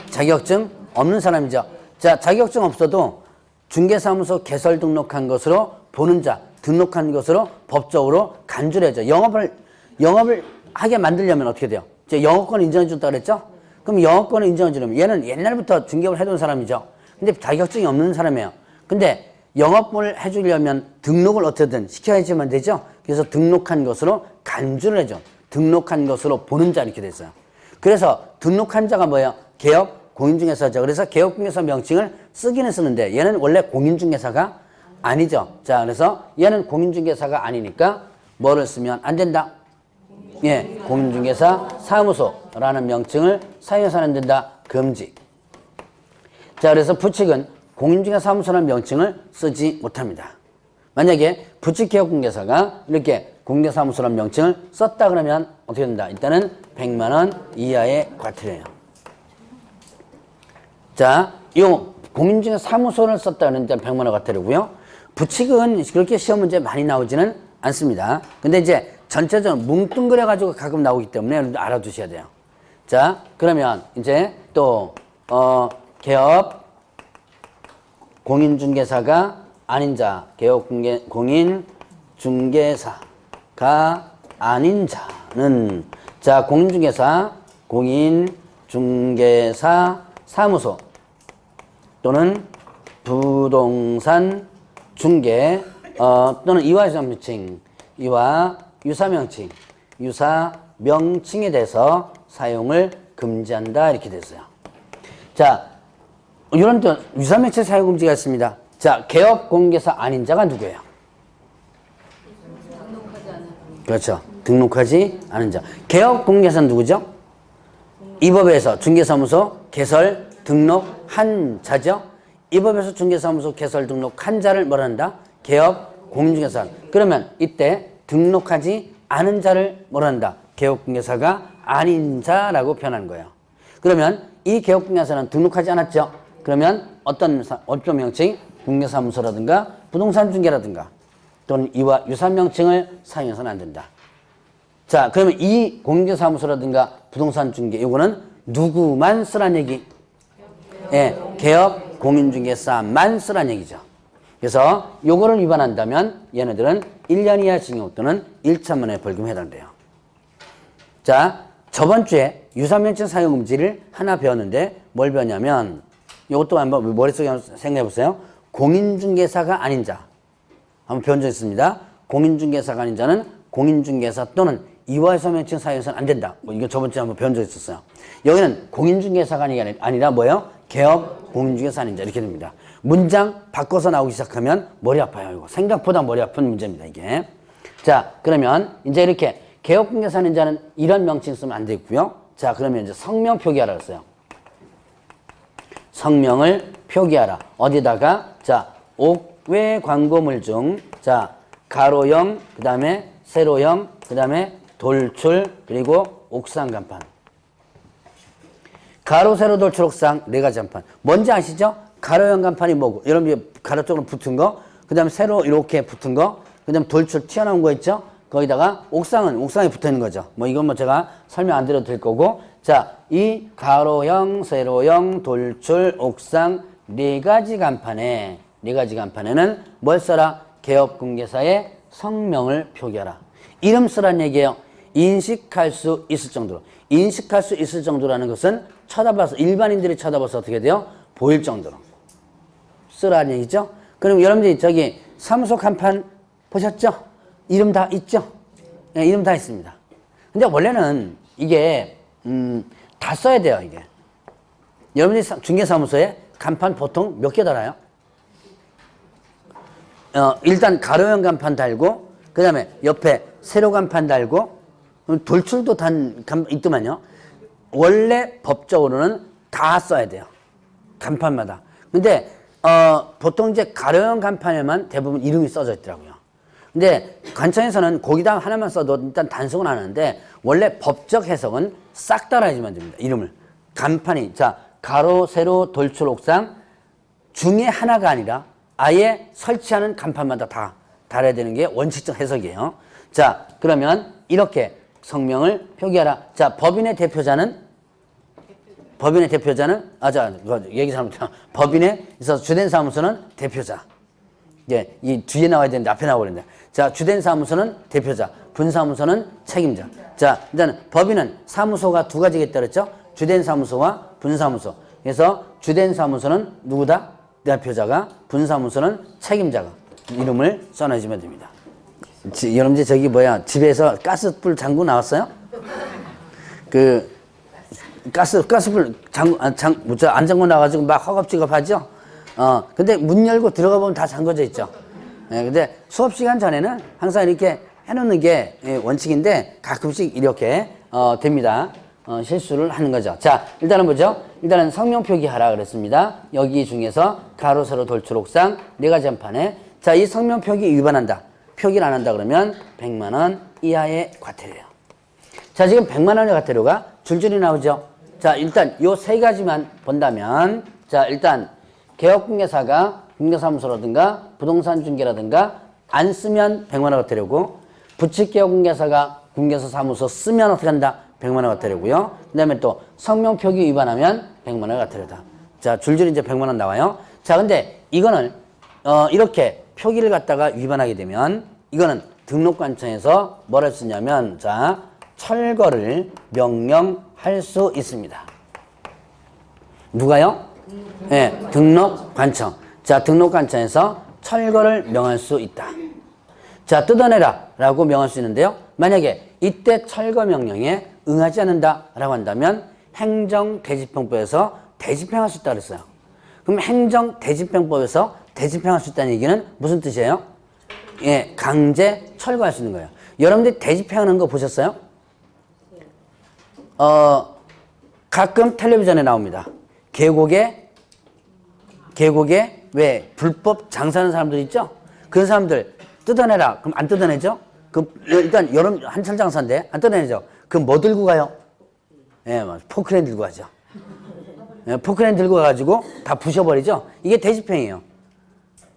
자격증 없는 사람이죠. 자, 자격증 없어도 중개사무소 개설 등록한 것으로 보는 자, 등록한 것으로 법적으로 간주해져. 영업을 하게 만들려면 어떻게 돼요? 이제 영업권을 인정해 줬다 그랬죠? 그럼 영업권을 인정해 주려면 얘는 옛날부터 중개업을 해둔 사람이죠. 근데 자격증이 없는 사람이에요. 근데 영업을 해주려면 등록을 어떻게든 시켜야지만 되죠? 그래서 등록한 것으로 간주를 해줘. 등록한 것으로 보는 자 이렇게 됐어요. 그래서 등록한 자가 뭐예요? 개업 공인중개사죠. 그래서 개업공개사 명칭을 쓰기는 쓰는데 얘는 원래 공인중개사가 아니죠. 자, 그래서 얘는 공인중개사가 아니니까 뭐를 쓰면 안 된다? 예, 공인중개사 사무소라는 명칭을 사용해서는 안 된다. 금지. 자, 그래서 부칙은 공인중개사 사무소라는 명칭을 쓰지 못합니다. 만약에 부칙개업공개사가 이렇게 공개사무소라는 명칭을 썼다 그러면 어떻게 된다? 일단은 100만 원 이하의 과태료예요. 자, 요 공인중개사 사무소를 썼다 그러면 일단 100만 원 과태료고요. 부칙은 그렇게 시험 문제 많이 나오지는 않습니다. 근데 이제 전체적으로 뭉뚱그려 가지고 가끔 나오기 때문에 알아두셔야 돼요. 자, 그러면 이제 또 개업 공인중개사가 아닌 자, 개업 공인중개사가 아닌 자는 자, 공인중개사 사무소 또는 부동산 중개 또는 이와 유사명칭에 대해서 사용을 금지한다 이렇게 됐어요. 자, 이런 또 유사명칭 사용 금지가 있습니다. 자, 개업 공개사 아닌 자가 누구예요? 그렇죠. 등록하지 않은 자. 개업 공개사는 누구죠? 이 법에서 중개사무소 개설 등록한 자죠. 이 법에서 중개사무소 개설 등록한 자를 뭐라 한다? 개업 공인중개사. 그러면 이때 등록하지 않은 자를 뭐라 한다? 개업 공개사가 아닌 자라고 표현하는 거예요. 그러면 이 개업 공개사는 등록하지 않았죠. 그러면 어떤 업종 명칭, 공개사무소라든가 부동산 중개라든가 또는 이와 유사한 명칭을 사용해서는 안 된다. 자, 그러면 이 공개사무소라든가 부동산 중개 이거는 누구만 쓰란 얘기? 예, 개업 공인중개사만 쓰란 얘기죠. 그래서 요거를 위반한다면 얘네들은 1년 이하 징역 또는 1천만원의 벌금에 해당돼요. 자, 저번 주에 유사명칭 사용 금지를 하나 배웠는데 뭘 배웠냐면 이것도 한번 머릿속에 생각해 보세요. 공인중개사가 아닌 자 한번 배운 적 있습니다. 공인중개사가 아닌 자는 공인중개사 또는 이와 유사명칭 사용해서는 안 된다. 뭐 이거 저번 주에 한번 배운 적 있었어요. 여기는 공인중개사가 아니라 뭐예요? 개업 공인중개사 아닌 자 이렇게 됩니다. 문장 바꿔서 나오기 시작하면 머리 아파요. 이거 생각보다 머리 아픈 문제입니다. 이게. 자, 그러면 이제 이렇게 개업 공개사 아닌 자는 이런 명칭 쓰면 안 되고요. 자, 그러면 이제 성명 표기하라 그랬어요. 성명을 표기하라. 어디다가? 자, 옥외 광고물 중, 자, 가로형, 그 다음에 세로형, 그 다음에 돌출, 그리고 옥상 간판. 가로, 세로, 돌출, 옥상 네 가지 간판. 뭔지 아시죠? 가로형 간판이 뭐고, 여러분 가로 쪽으로 붙은 거, 그 다음에 세로 이렇게 붙은 거, 그 다음에 돌출 튀어나온 거 있죠? 거기다가 옥상은 옥상에 붙어 있는 거죠. 뭐 이건 뭐 제가 설명 안 드려도 될 거고, 자, 이 가로형, 세로형, 돌출, 옥상 네 가지 간판에는 뭘 써라? 개업공개사의 성명을 표기하라. 이름 쓰란 얘기예요. 인식할 수 있을 정도로. 인식할 수 있을 정도라는 것은 쳐다봐서 일반인들이 쳐다봐서 어떻게 돼요? 보일 정도로 쓰라는 얘기죠. 그럼 여러분들이 저기 사무소 간판 보셨죠? 이름 다 있죠? 네, 이름 다 있습니다. 근데 원래는 이게 다 써야 돼요, 이게. 여러분들이 중개사무소에 간판 보통 몇 개 달아요? 일단 가로형 간판 달고, 그 다음에 옆에 세로 간판 달고, 돌출도 있더만요. 원래 법적으로는 다 써야 돼요. 간판마다. 근데, 보통 이제 가로형 간판에만 대부분 이름이 써져 있더라고요. 근데 관청에서는 거기다 하나만 써도 일단 단속은 안 하는데, 원래 법적 해석은 싹 달아야지만 됩니다. 이름을. 간판이, 자, 가로, 세로, 돌출, 옥상 중에 하나가 아니라 아예 설치하는 간판마다 다 달아야 되는 게 원칙적 해석이에요. 자, 그러면 이렇게 성명을 표기하라. 자, 법인의 대표자는 얘기 잘못했다. 법인에 있어서 주된 사무소는 대표자. 예, 이 뒤에 나와야 되는데 앞에 나와버린다. 자, 주된 사무소는 대표자, 분사무소는 책임자. 자, 일단 법인은 사무소가 두 가지겠다 그랬죠? 주된 사무소와 분사무소. 그래서 주된 사무소는 누구다? 대표자가, 분사무소는 책임자가 이름을 써놔주면 됩니다. 여러분들 저기 집에서 가스불 장구 나왔어요? 그 가스불 안 잠궈 나가지고 막 허겁지겁하죠? 근데 문 열고 들어가 보면 다 잠궈져 있죠. 예, 근데 수업 시간 전에는 항상 이렇게 해놓는 게 원칙인데 가끔씩 이렇게 됩니다. 실수를 하는 거죠. 자, 일단은 보죠. 일단은 성명 표기하라 그랬습니다. 여기 중에서 가로, 세로, 돌출, 옥상 네 가지 한판에, 자, 이 성명 표기 위반한다. 표기를 안 한다 그러면 100만 원 이하의 과태료예요. 자, 지금 100만 원의 과태료가 줄줄이 나오죠. 자, 일단 요 세 가지만 본다면, 자, 일단 개업공개사가 공개사무소라든가 부동산 중개라든가 안 쓰면 100만 원 과태료고, 부칙개업공개사가 공개사 사무소 쓰면 어떻게 한다? 100만 원 과태료고요. 그 다음에 또 성명 표기 위반하면 100만 원 과태료다. 자, 줄줄이 이제 100만 원 나와요. 자, 근데 이거는 이렇게 표기를 갖다가 위반하게 되면 이거는 등록관청에서 뭘 할 수 있냐면, 자, 철거를 명령할 수 있습니다. 누가요? 네, 등록관청. 자, 등록관청에서 철거를 명할 수 있다. 자, 뜯어내라 라고 명할 수 있는데요. 만약에 이때 철거 명령에 응하지 않는다라고 한다면 행정대집행법에서 대집행할 수 있다 그랬어요. 그럼 행정대집행법에서 대집행할 수 있다는 얘기는 무슨 뜻이에요? 예, 강제 철거할 수 있는 거예요. 여러분들이 대집행하는 거 보셨어요? 가끔 텔레비전에 나옵니다. 계곡에 왜 불법 장사하는 사람들 있죠? 그런 사람들 뜯어내라. 그럼 안 뜯어내죠? 그럼 일단 여름 한철 장사인데 안 뜯어내죠? 그럼 뭐 들고 가요? 예, 포크레인 들고 가죠. 예, 포크레인 들고 가가지고 다 부셔버리죠? 이게 대집행이에요.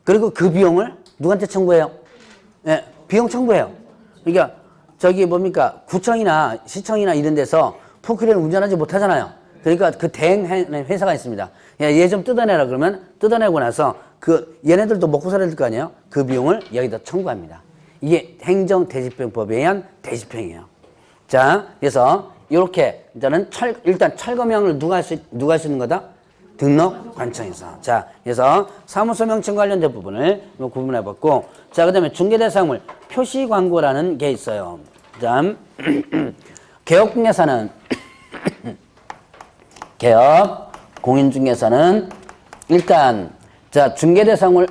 그리고 그 비용을 누구한테 청구해요? 예, 비용 청구해요. 그러니까 저기 뭡니까? 구청이나 시청이나 이런 데서 포크레인 운전하지 못하잖아요. 그러니까 그 대행 회사가 있습니다. 얘 좀 뜯어내라 그러면 뜯어내고 나서 그 얘네들도 먹고 살아야 될 거 아니에요? 그 비용을 여기다 청구합니다. 이게 행정대집행법에 의한 대집행이에요. 자, 그래서 이렇게 일단 철거명을 누가 할 수 있는 거다? 등록관청에서. 자, 그래서 사무소 명칭 관련된 부분을 구분해 봤고, 자, 그다음에 중개대상물 표시 광고라는 게 있어요. 자, 개업공개사는 개업 공인중개사는 일단, 자, 중개대상물을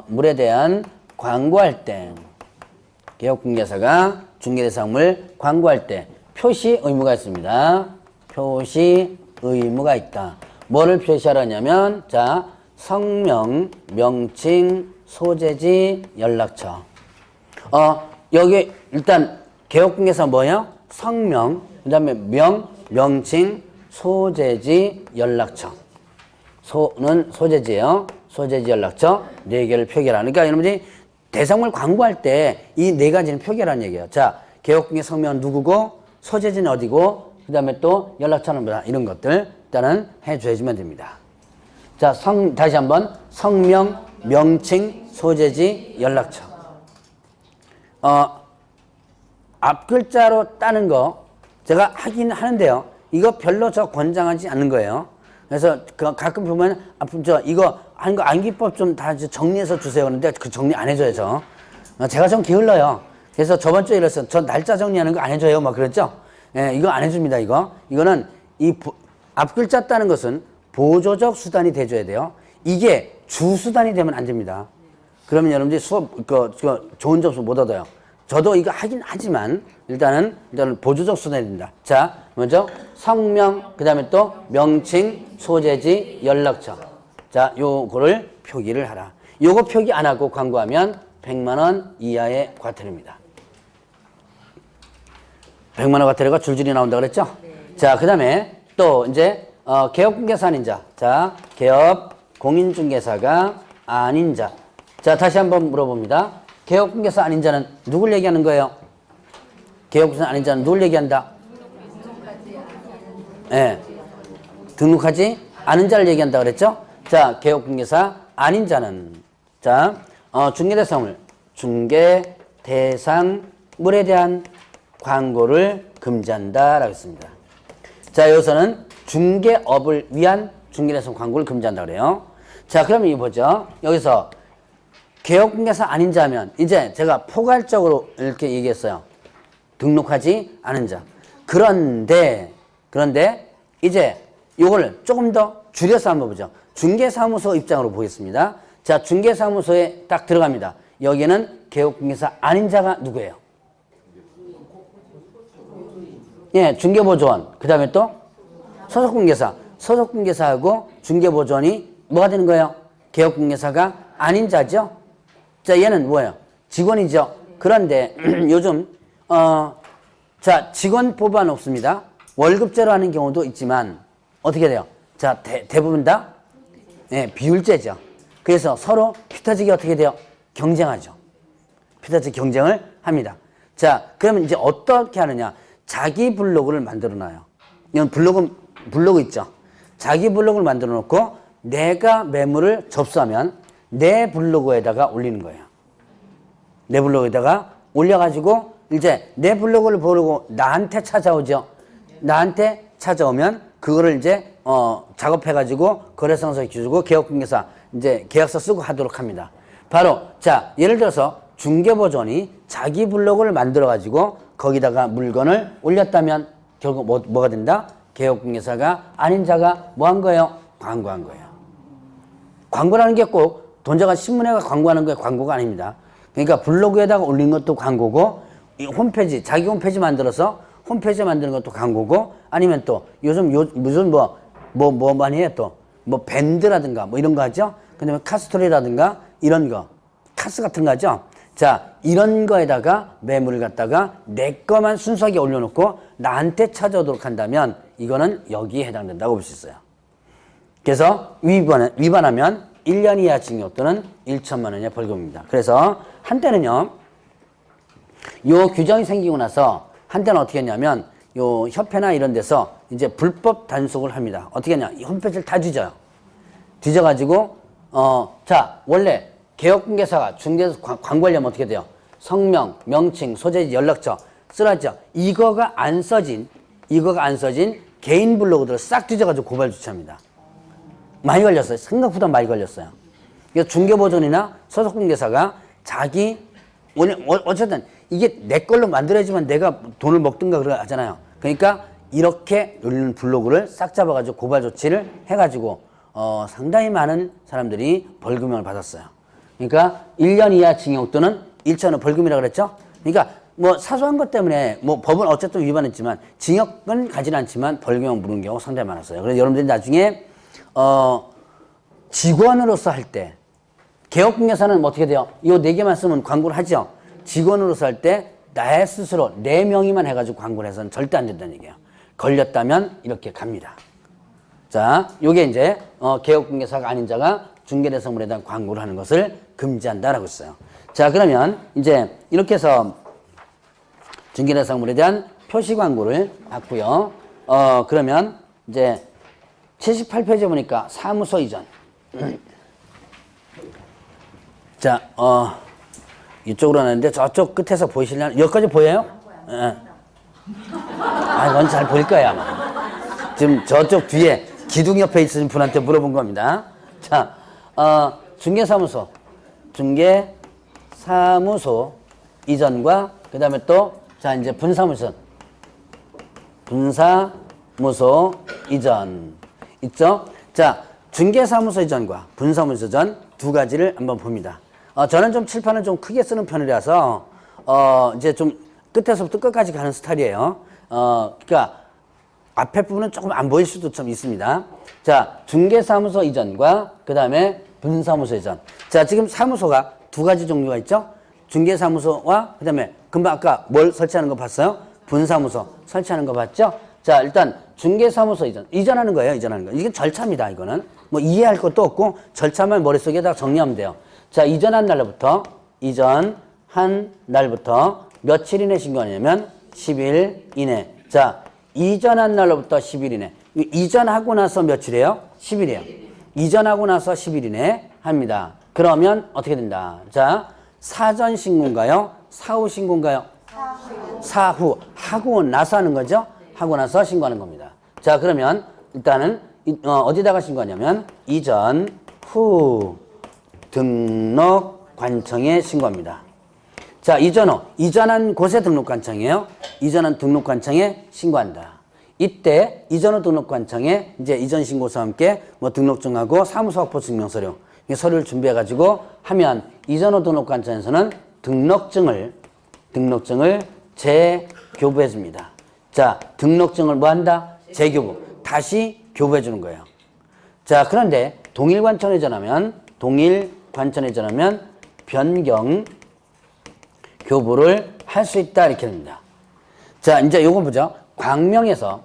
물에 대한 광고할 때, 개업공개사가 중개대상물 광고할 때 표시 의무가 있습니다. 표시 의무가 있다. 뭐를 표시하라냐면, 자, 성명, 명칭, 소재지, 연락처. 여기 일단 개업공개사 뭐예요? 성명, 그 다음에 명칭, 소재지, 연락처. 소는 소재지예요. 소재지, 연락처 네 개를 표기하라. 그러니까 여러분들이 대상물 광고할 때 이 네 가지는 표기하라는 얘기예요. 자, 개업공개 성명은 누구고, 소재지는 어디고, 그 다음에 또 연락처는 뭐다, 이런 것들 일단은 해줘야지만 됩니다. 자, 다시 한번 성명, 명칭, 소재지, 연락처. 앞 글자로 따는 거 제가 하긴 하는데요. 이거 별로 저 권장하지 않는 거예요. 그래서 가끔 보면 이거 한 거 암기법 좀 다 정리해서 주세요. 그런데 그 정리 안 해줘요, 저. 제가 좀 게을러요. 그래서 저번 주에 이랬어요. 저 날짜 정리하는 거 안 해줘요. 막 그랬죠? 예, 이거 안 해줍니다, 이거. 이거는 앞글자 따는 것은 보조적 수단이 돼줘야 돼요. 이게 주수단이 되면 안 됩니다. 그러면 여러분들이 수업, 좋은 점수 못 얻어요. 저도 이거 하긴 하지만, 일단은 보조적 수단이 됩니다. 자, 먼저 성명, 그 다음에 또 명칭, 소재지, 연락처. 자, 요거를 표기를 하라. 요거 표기 안 하고 광고하면 100만원 이하의 과태료입니다. 100만원 과태료가 줄줄이 나온다 그랬죠? 네. 자, 그 다음에 또 이제, 개업공개사 아닌 자. 자, 개업 공인중개사가 아닌 자. 자, 다시 한번 물어봅니다. 개업공개사 아닌 자는 누굴 얘기하는 거예요? 개업공개사 아닌 자는 누굴 얘기한다? 예. 네. 등록하지 않은 자를 얘기한다 그랬죠? 자, 개업공개사 아닌 자는, 자, 중개대상물, 중개대상물에 대한 광고를 금지한다라고 했습니다. 자, 여기서는 중개업을 위한 중개대상 광고를 금지한다 그래요. 자, 그러면 이거 보죠. 여기서 개업공개사 아닌 자면 이제 제가 포괄적으로 이렇게 얘기했어요. 등록하지 않은 자. 그런데 이제 요거를 조금 더 줄여서 한번 보죠. 중개사무소 입장으로 보겠습니다. 자, 중개사무소에 딱 들어갑니다. 여기에는 개업공개사 아닌 자가 누구예요? 예, 중개보조원. 그 다음에 또 소속공개사. 소속공개사하고 중개보조원이 뭐가 되는 거예요? 개업공개사가 아닌 자죠? 자, 얘는 뭐예요? 직원이죠? 그런데 요즘, 자, 직원 뽑아는 없습니다. 월급제로 하는 경우도 있지만, 어떻게 돼요? 자, 대부분 다, 예, 비율제죠. 그래서 서로 피 터지게 어떻게 돼요? 경쟁하죠. 피 터지게 경쟁을 합니다. 자, 그러면 이제 어떻게 하느냐? 자기 블로그를 만들어 놔요. 이건 블로그 있죠? 자기 블로그를 만들어 놓고 내가 매물을 접수하면 내 블로그에다가 올리는 거예요. 내 블로그에다가 올려가지고 이제 내 블로그를 보고 나한테 찾아오죠. 나한테 찾아오면 그거를 이제 작업해가지고 거래상서 주고 개업공개사 이제 계약서 쓰고 하도록 합니다. 바로 자, 예를 들어서 중개보조원이 자기 블로그를 만들어가지고 거기다가 물건을 올렸다면 결국 뭐가 된다? 개업공개사가 아닌 자가 뭐 한 거예요? 광고한 거예요. 광고라는 게 꼭 돈자가 신문에가 광고하는 게 광고가 아닙니다. 그러니까 블로그에다가 올린 것도 광고고, 이 홈페이지, 자기 홈페이지 만들어서 홈페이지 만드는 것도 광고고, 아니면 또 요즘 무슨 뭐 많이 해요 또. 뭐 밴드라든가 뭐 이런 거 하죠? 그 다음에 카스토리라든가 이런 거. 카스 같은 거 하죠? 자, 이런 거에다가 매물을 갖다가 내 거만 순수하게 올려놓고 나한테 찾아오도록 한다면 이거는 여기에 해당된다고 볼 수 있어요. 그래서 위반하면 1년 이하 징역 또는 1천만 원의 벌금입니다. 그래서 한때는요, 요 규정이 생기고 나서 한때는 어떻게 했냐면 요 협회나 이런 데서 이제 불법 단속을 합니다. 어떻게 했냐? 이 홈페이지를 다 뒤져요. 뒤져가지고 자, 원래 개업공개사가 중개에서 광고하려면 어떻게 돼요? 성명, 명칭, 소재지, 연락처 쓰라죠. 이거가 안 써진 개인 블로그들을 싹 뒤져가지고 고발 조치합니다. 많이 걸렸어요. 생각보다 많이 걸렸어요. 그래서 중개보조원이나 소속공개사가 자기 어쨌든 이게 내 걸로 만들어야지만 내가 돈을 먹든가 그러 하잖아요. 그러니까 이렇게 올리는 블로그를 싹 잡아가지고 고발 조치를 해가지고 상당히 많은 사람들이 벌금형을 받았어요. 그러니까 1년 이하 징역 또는 1천 원 벌금이라고 그랬죠. 그러니까 뭐 사소한 것 때문에 뭐 법은 어쨌든 위반했지만 징역은 가진 않지만 벌금형 물은 경우가 상당히 많았어요. 그래서 여러분들이 나중에 직원으로서 할 때 개업공개사는 어떻게 돼요? 이 4개만 쓰면 광고를 하죠. 직원으로서 할 때 나 스스로 내 명의만 해가지고 광고를 해서는 절대 안 된다는 얘기예요. 걸렸다면 이렇게 갑니다. 자, 요게 이제 개업공개사가 아닌 자가 중개대상물에 대한 광고를 하는 것을 금지한다라고 했어요. 자, 그러면 이제 이렇게 해서 중개대상물에 대한 표시 광고를 봤고요. 그러면 이제 78페이지 보니까 사무소 이전. 자, 이쪽으로 하는데 저쪽 끝에서 보이시려나? 여기까지 보여요? 예. 아, 넌 잘 보일 거야, 아마. 지금 저쪽 뒤에 기둥 옆에 있으신 분한테 물어본 겁니다. 자, 중개사무소 이전과 그 다음에 또, 자, 이제 분사무소 이전 있죠? 자, 중개사무소 이전과 분사무소 이전 두 가지를 한번 봅니다. 저는 좀 칠판을 좀 크게 쓰는 편이라서, 이제 좀 끝에서부터 끝까지 가는 스타일이에요. 그러니까 앞에 부분은 조금 안 보일 수도 좀 있습니다. 자, 중개사무소 이전과 그 다음에 분사무소 이전. 자, 지금 사무소가 두 가지 종류가 있죠? 중개사무소와 그 다음에 금방 아까 뭘 설치하는 거 봤어요? 분사무소 설치하는 거 봤죠? 자, 일단 중개사무소 이전하는 거예요. 이전하는 거. 이게 절차입니다. 이거는 뭐 이해할 것도 없고 절차만 머릿속에다 정리하면 돼요. 자, 이전한 날부터 며칠 이내 신고하냐면 10일 이내. 자, 이전한 날로부터 10일 이내. 이전하고 나서 며칠이에요? 10일이에요. 이전하고 나서 10일 이내 합니다. 그러면 어떻게 된다? 자, 사전 신고인가요? 사후 신고인가요? 사후. 하고 나서 하는 거죠? 하고 나서 신고하는 겁니다. 자, 그러면 일단은 어디다가 신고하냐면 이전 후 등록관청에 신고합니다. 자, 이전한 곳에 등록관청이에요. 이전한 등록관청에 신고한다. 이때 이전 후 등록관청에 이제 이전 신고서와 함께 뭐 등록증하고 사무소 확보 증명서류 서류를 준비해가지고 하면 이전 후 등록관청에서는 등록증을 재교부해 줍니다. 자, 등록증을 뭐 한다? 재교부. 다시 교부해 주는 거예요. 자, 그런데 동일관청에 전하면 변경 교부를 할 수 있다 이렇게 됩니다. 자, 이제 요거 보죠. 광명에서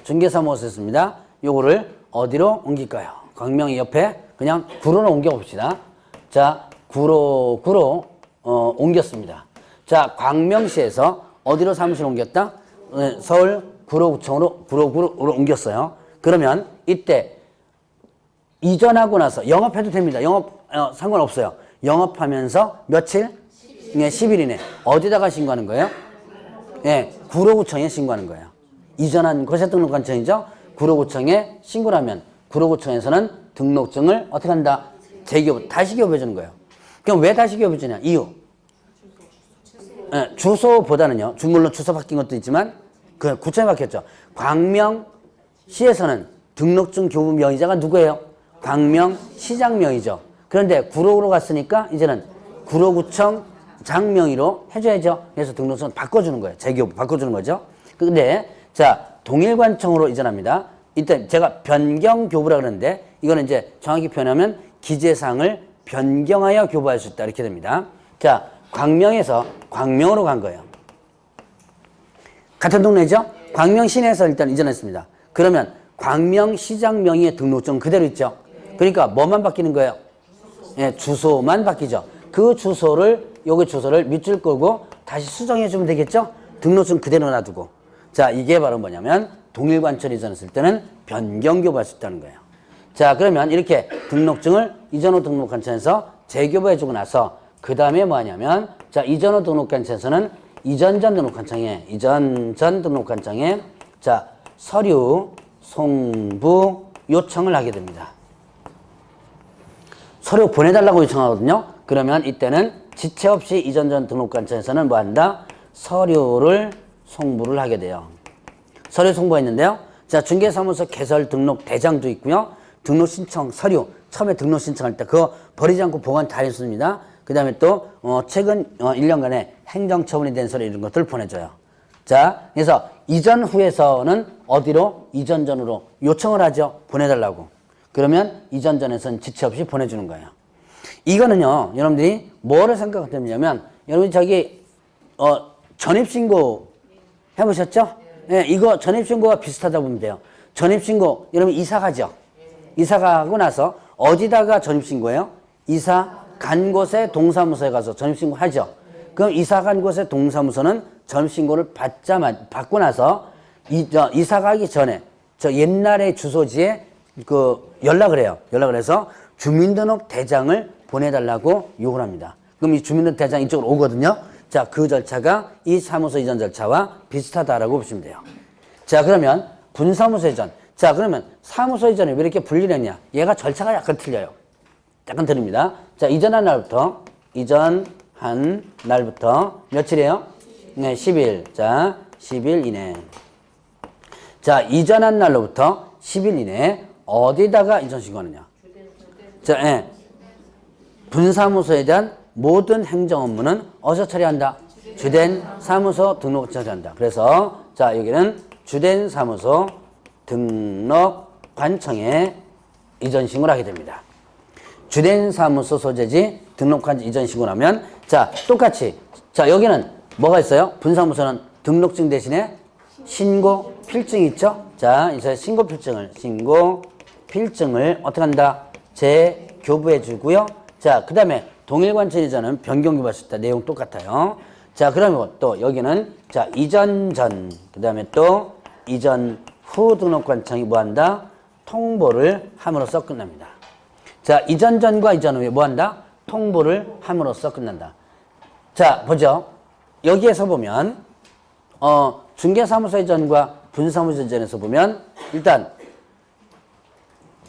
중개사무소였습니다. 요거를 어디로 옮길까요? 광명이 옆에 그냥 구로로 옮겨 봅시다. 자, 구로 옮겼습니다. 자, 광명시에서 어디로 사무실 옮겼다? 서울 구로구청으로 구로구로 옮겼어요. 그러면 이때 이전하고 나서 영업해도 됩니다. 상관없어요. 영업하면서 며칠? 10일 이내. 어디다가 신고하는 거예요? 예, 구로구청에 신고하는 거예요. 이전한 곳에 등록관청이죠. 구로구청에 신고를 하면 구로구청에서는 등록증을 어떻게 한다? 재교부, 다시 교부해 주는 거예요. 그럼 왜 다시 교부해 주냐? 이유. 예, 주소보다는요. 물론 주소 바뀐 것도 있지만 그 구청에 바뀌었죠. 광명시에서는 등록증 교부 명의자가 누구예요? 광명시장 명의죠. 그런데 구로구로 갔으니까 이제는 구로구청 장 명의로 해줘야죠. 그래서 등록증 바꿔주는 거예요. 재교부 바꿔주는 거죠. 근데 자, 동일관청으로 이전합니다. 이때 제가 변경교부라 그러는데 이거는 이제 정확히 표현하면 기재사항을 변경하여 교부할 수 있다 이렇게 됩니다. 자, 광명에서 광명으로 간 거예요. 같은 동네죠? 광명시내에서 일단 이전했습니다. 그러면 광명시장 명의의 등록증 그대로 있죠? 그러니까 뭐만 바뀌는 거예요? 예, 주소만 바뀌죠. 그 주소를 밑줄 끄고 다시 수정해 주면 되겠죠? 등록증 그대로 놔두고. 자, 이게 바로 뭐냐면 동일관청 이전했을 때는 변경교부할 수 있다는 거예요. 자, 그러면 이렇게 등록증을 이전 후 등록관청에서 재교부해 주고 나서 그 다음에 뭐 하냐면 자, 이전 후 등록관청에서는 이전 전 등록관청에 자, 서류 송부 요청을 하게 됩니다. 서류 보내달라고 요청하거든요. 그러면 이때는 지체 없이 이전 전 등록관청에서는 뭐 한다? 서류를 송부를 하게 돼요. 서류 송부가 있는데요. 자, 중개사무소 개설 등록 대장도 있고요. 등록 신청 서류 처음에 등록 신청할 때 그거 버리지 않고 보관 다 했습니다. 그 다음에 또 최근 1년간의 행정처분이 된 서류 이런 것들을 보내줘요. 자, 그래서 이전 후에서는 어디로? 이전 전으로 요청을 하죠. 보내달라고. 그러면 이전 전에서는 지체 없이 보내주는 거예요. 이거는요, 여러분들이 뭐를 생각하냐면 여러분이 저기 전입신고 해보셨죠? 네, 이거 전입신고가 비슷하다 보면 돼요. 전입신고, 여러분 이사 가죠? 이사 가고 나서 어디다가 전입신고해요? 이사 간 곳에 동사무소에 가서 전입신고 하죠? 그럼 이사 간 곳에 동사무소는 전입신고를 받고 나서 이사 가기 전에 저 옛날의 주소지에 연락을 해요. 연락을 해서 주민등록 대장을 보내달라고 요구를 합니다. 그럼 이 주민등록 대장 이쪽으로 오거든요. 자, 그 절차가 이 사무소 이전 절차와 비슷하다라고 보시면 돼요. 자, 그러면 분사무소 이전. 자, 그러면 사무소 이전을 왜 이렇게 분리를 했냐? 얘가 절차가 약간 틀려요. 약간 틀립니다. 자, 이전한 날부터 며칠이에요? 네, 10일. 자, 10일 이내. 자, 이전한 날로부터 10일 이내에 어디다가 이전 신고하느냐? 자, 예. 분사무소에 대한 모든 행정 업무는 어디서 처리한다? 주된 사무소 등록 처리한다. 그래서 자, 여기는 주된 사무소 등록관청에 이전 신고를 하게 됩니다. 주된 사무소 소재지 등록관 이전 신고를 하면 자, 똑같이 자, 여기는 뭐가 있어요? 분사무소는 등록증 대신에 신고 필증이 있죠? 자, 이제 신고 필증을 어떻게 한다? 재교부해 주고요. 자, 그 다음에 동일관청 이전은 변경교부할 때 내용 똑같아요. 자, 그러면 또 여기는 자, 이전 전, 그 다음에 또 이전 후 등록관청이 뭐 한다? 통보를 함으로써 끝납니다. 자, 이전 전과 이전 후에 뭐 한다? 통보를 함으로써 끝난다. 자, 보죠. 여기에서 보면 중개사무소 이전과 분사무소 이전에서 보면 일단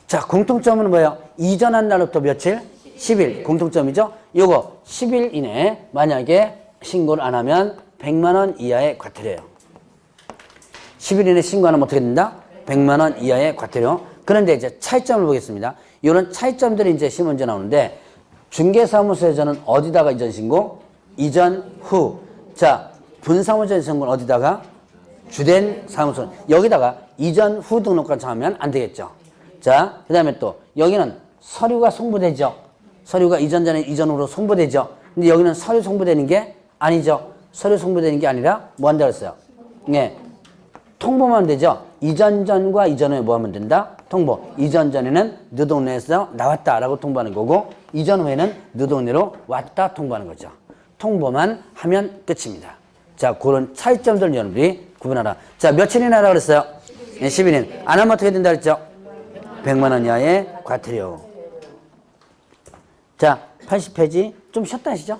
자, 공통점은 뭐예요? 이전한 날부터 며칠? 10일. 공통점이죠? 요거 10일 이내에 만약에 신고를 안 하면 100만 원 이하의 과태료예요. 10일 이내에 신고 안 하면 어떻게 된다? 100만 원 이하의 과태료. 그런데 이제 차이점을 보겠습니다. 이런 차이점들이 이제 시험 문제 나오는데 중개사무소 이전은 어디다가 이전 신고? 이전 후. 자, 분사무소 이전 신고는 어디다가? 주된 사무소. 여기다가 이전 후 등록관청 하면 안 되겠죠. 자, 그 다음에 또 여기는 서류가 송부되죠. 서류가 이전 전에 이전 후로 송부되죠. 근데 여기는 서류 송부되는 게 아니죠. 서류 송부되는 게 아니라 뭐 한다고 했어요? 네. 통보만 되죠. 이전 전과 이전 후에 뭐 하면 된다? 통보. 이전 전에는 너 동네에서 나왔다라고 통보하는 거고 이전 후에는 너 동네로 왔다 통보하는 거죠. 통보만 하면 끝입니다. 자, 그런 차이점들 여러분들이 구분하라. 자, 며칠이나 하라고 그랬어요? 네, 10일인. 안 하면 어떻게 된다 그랬죠? 100만 원 이하의 과태료. 자, 80페이지 좀 쉬었다 하시죠?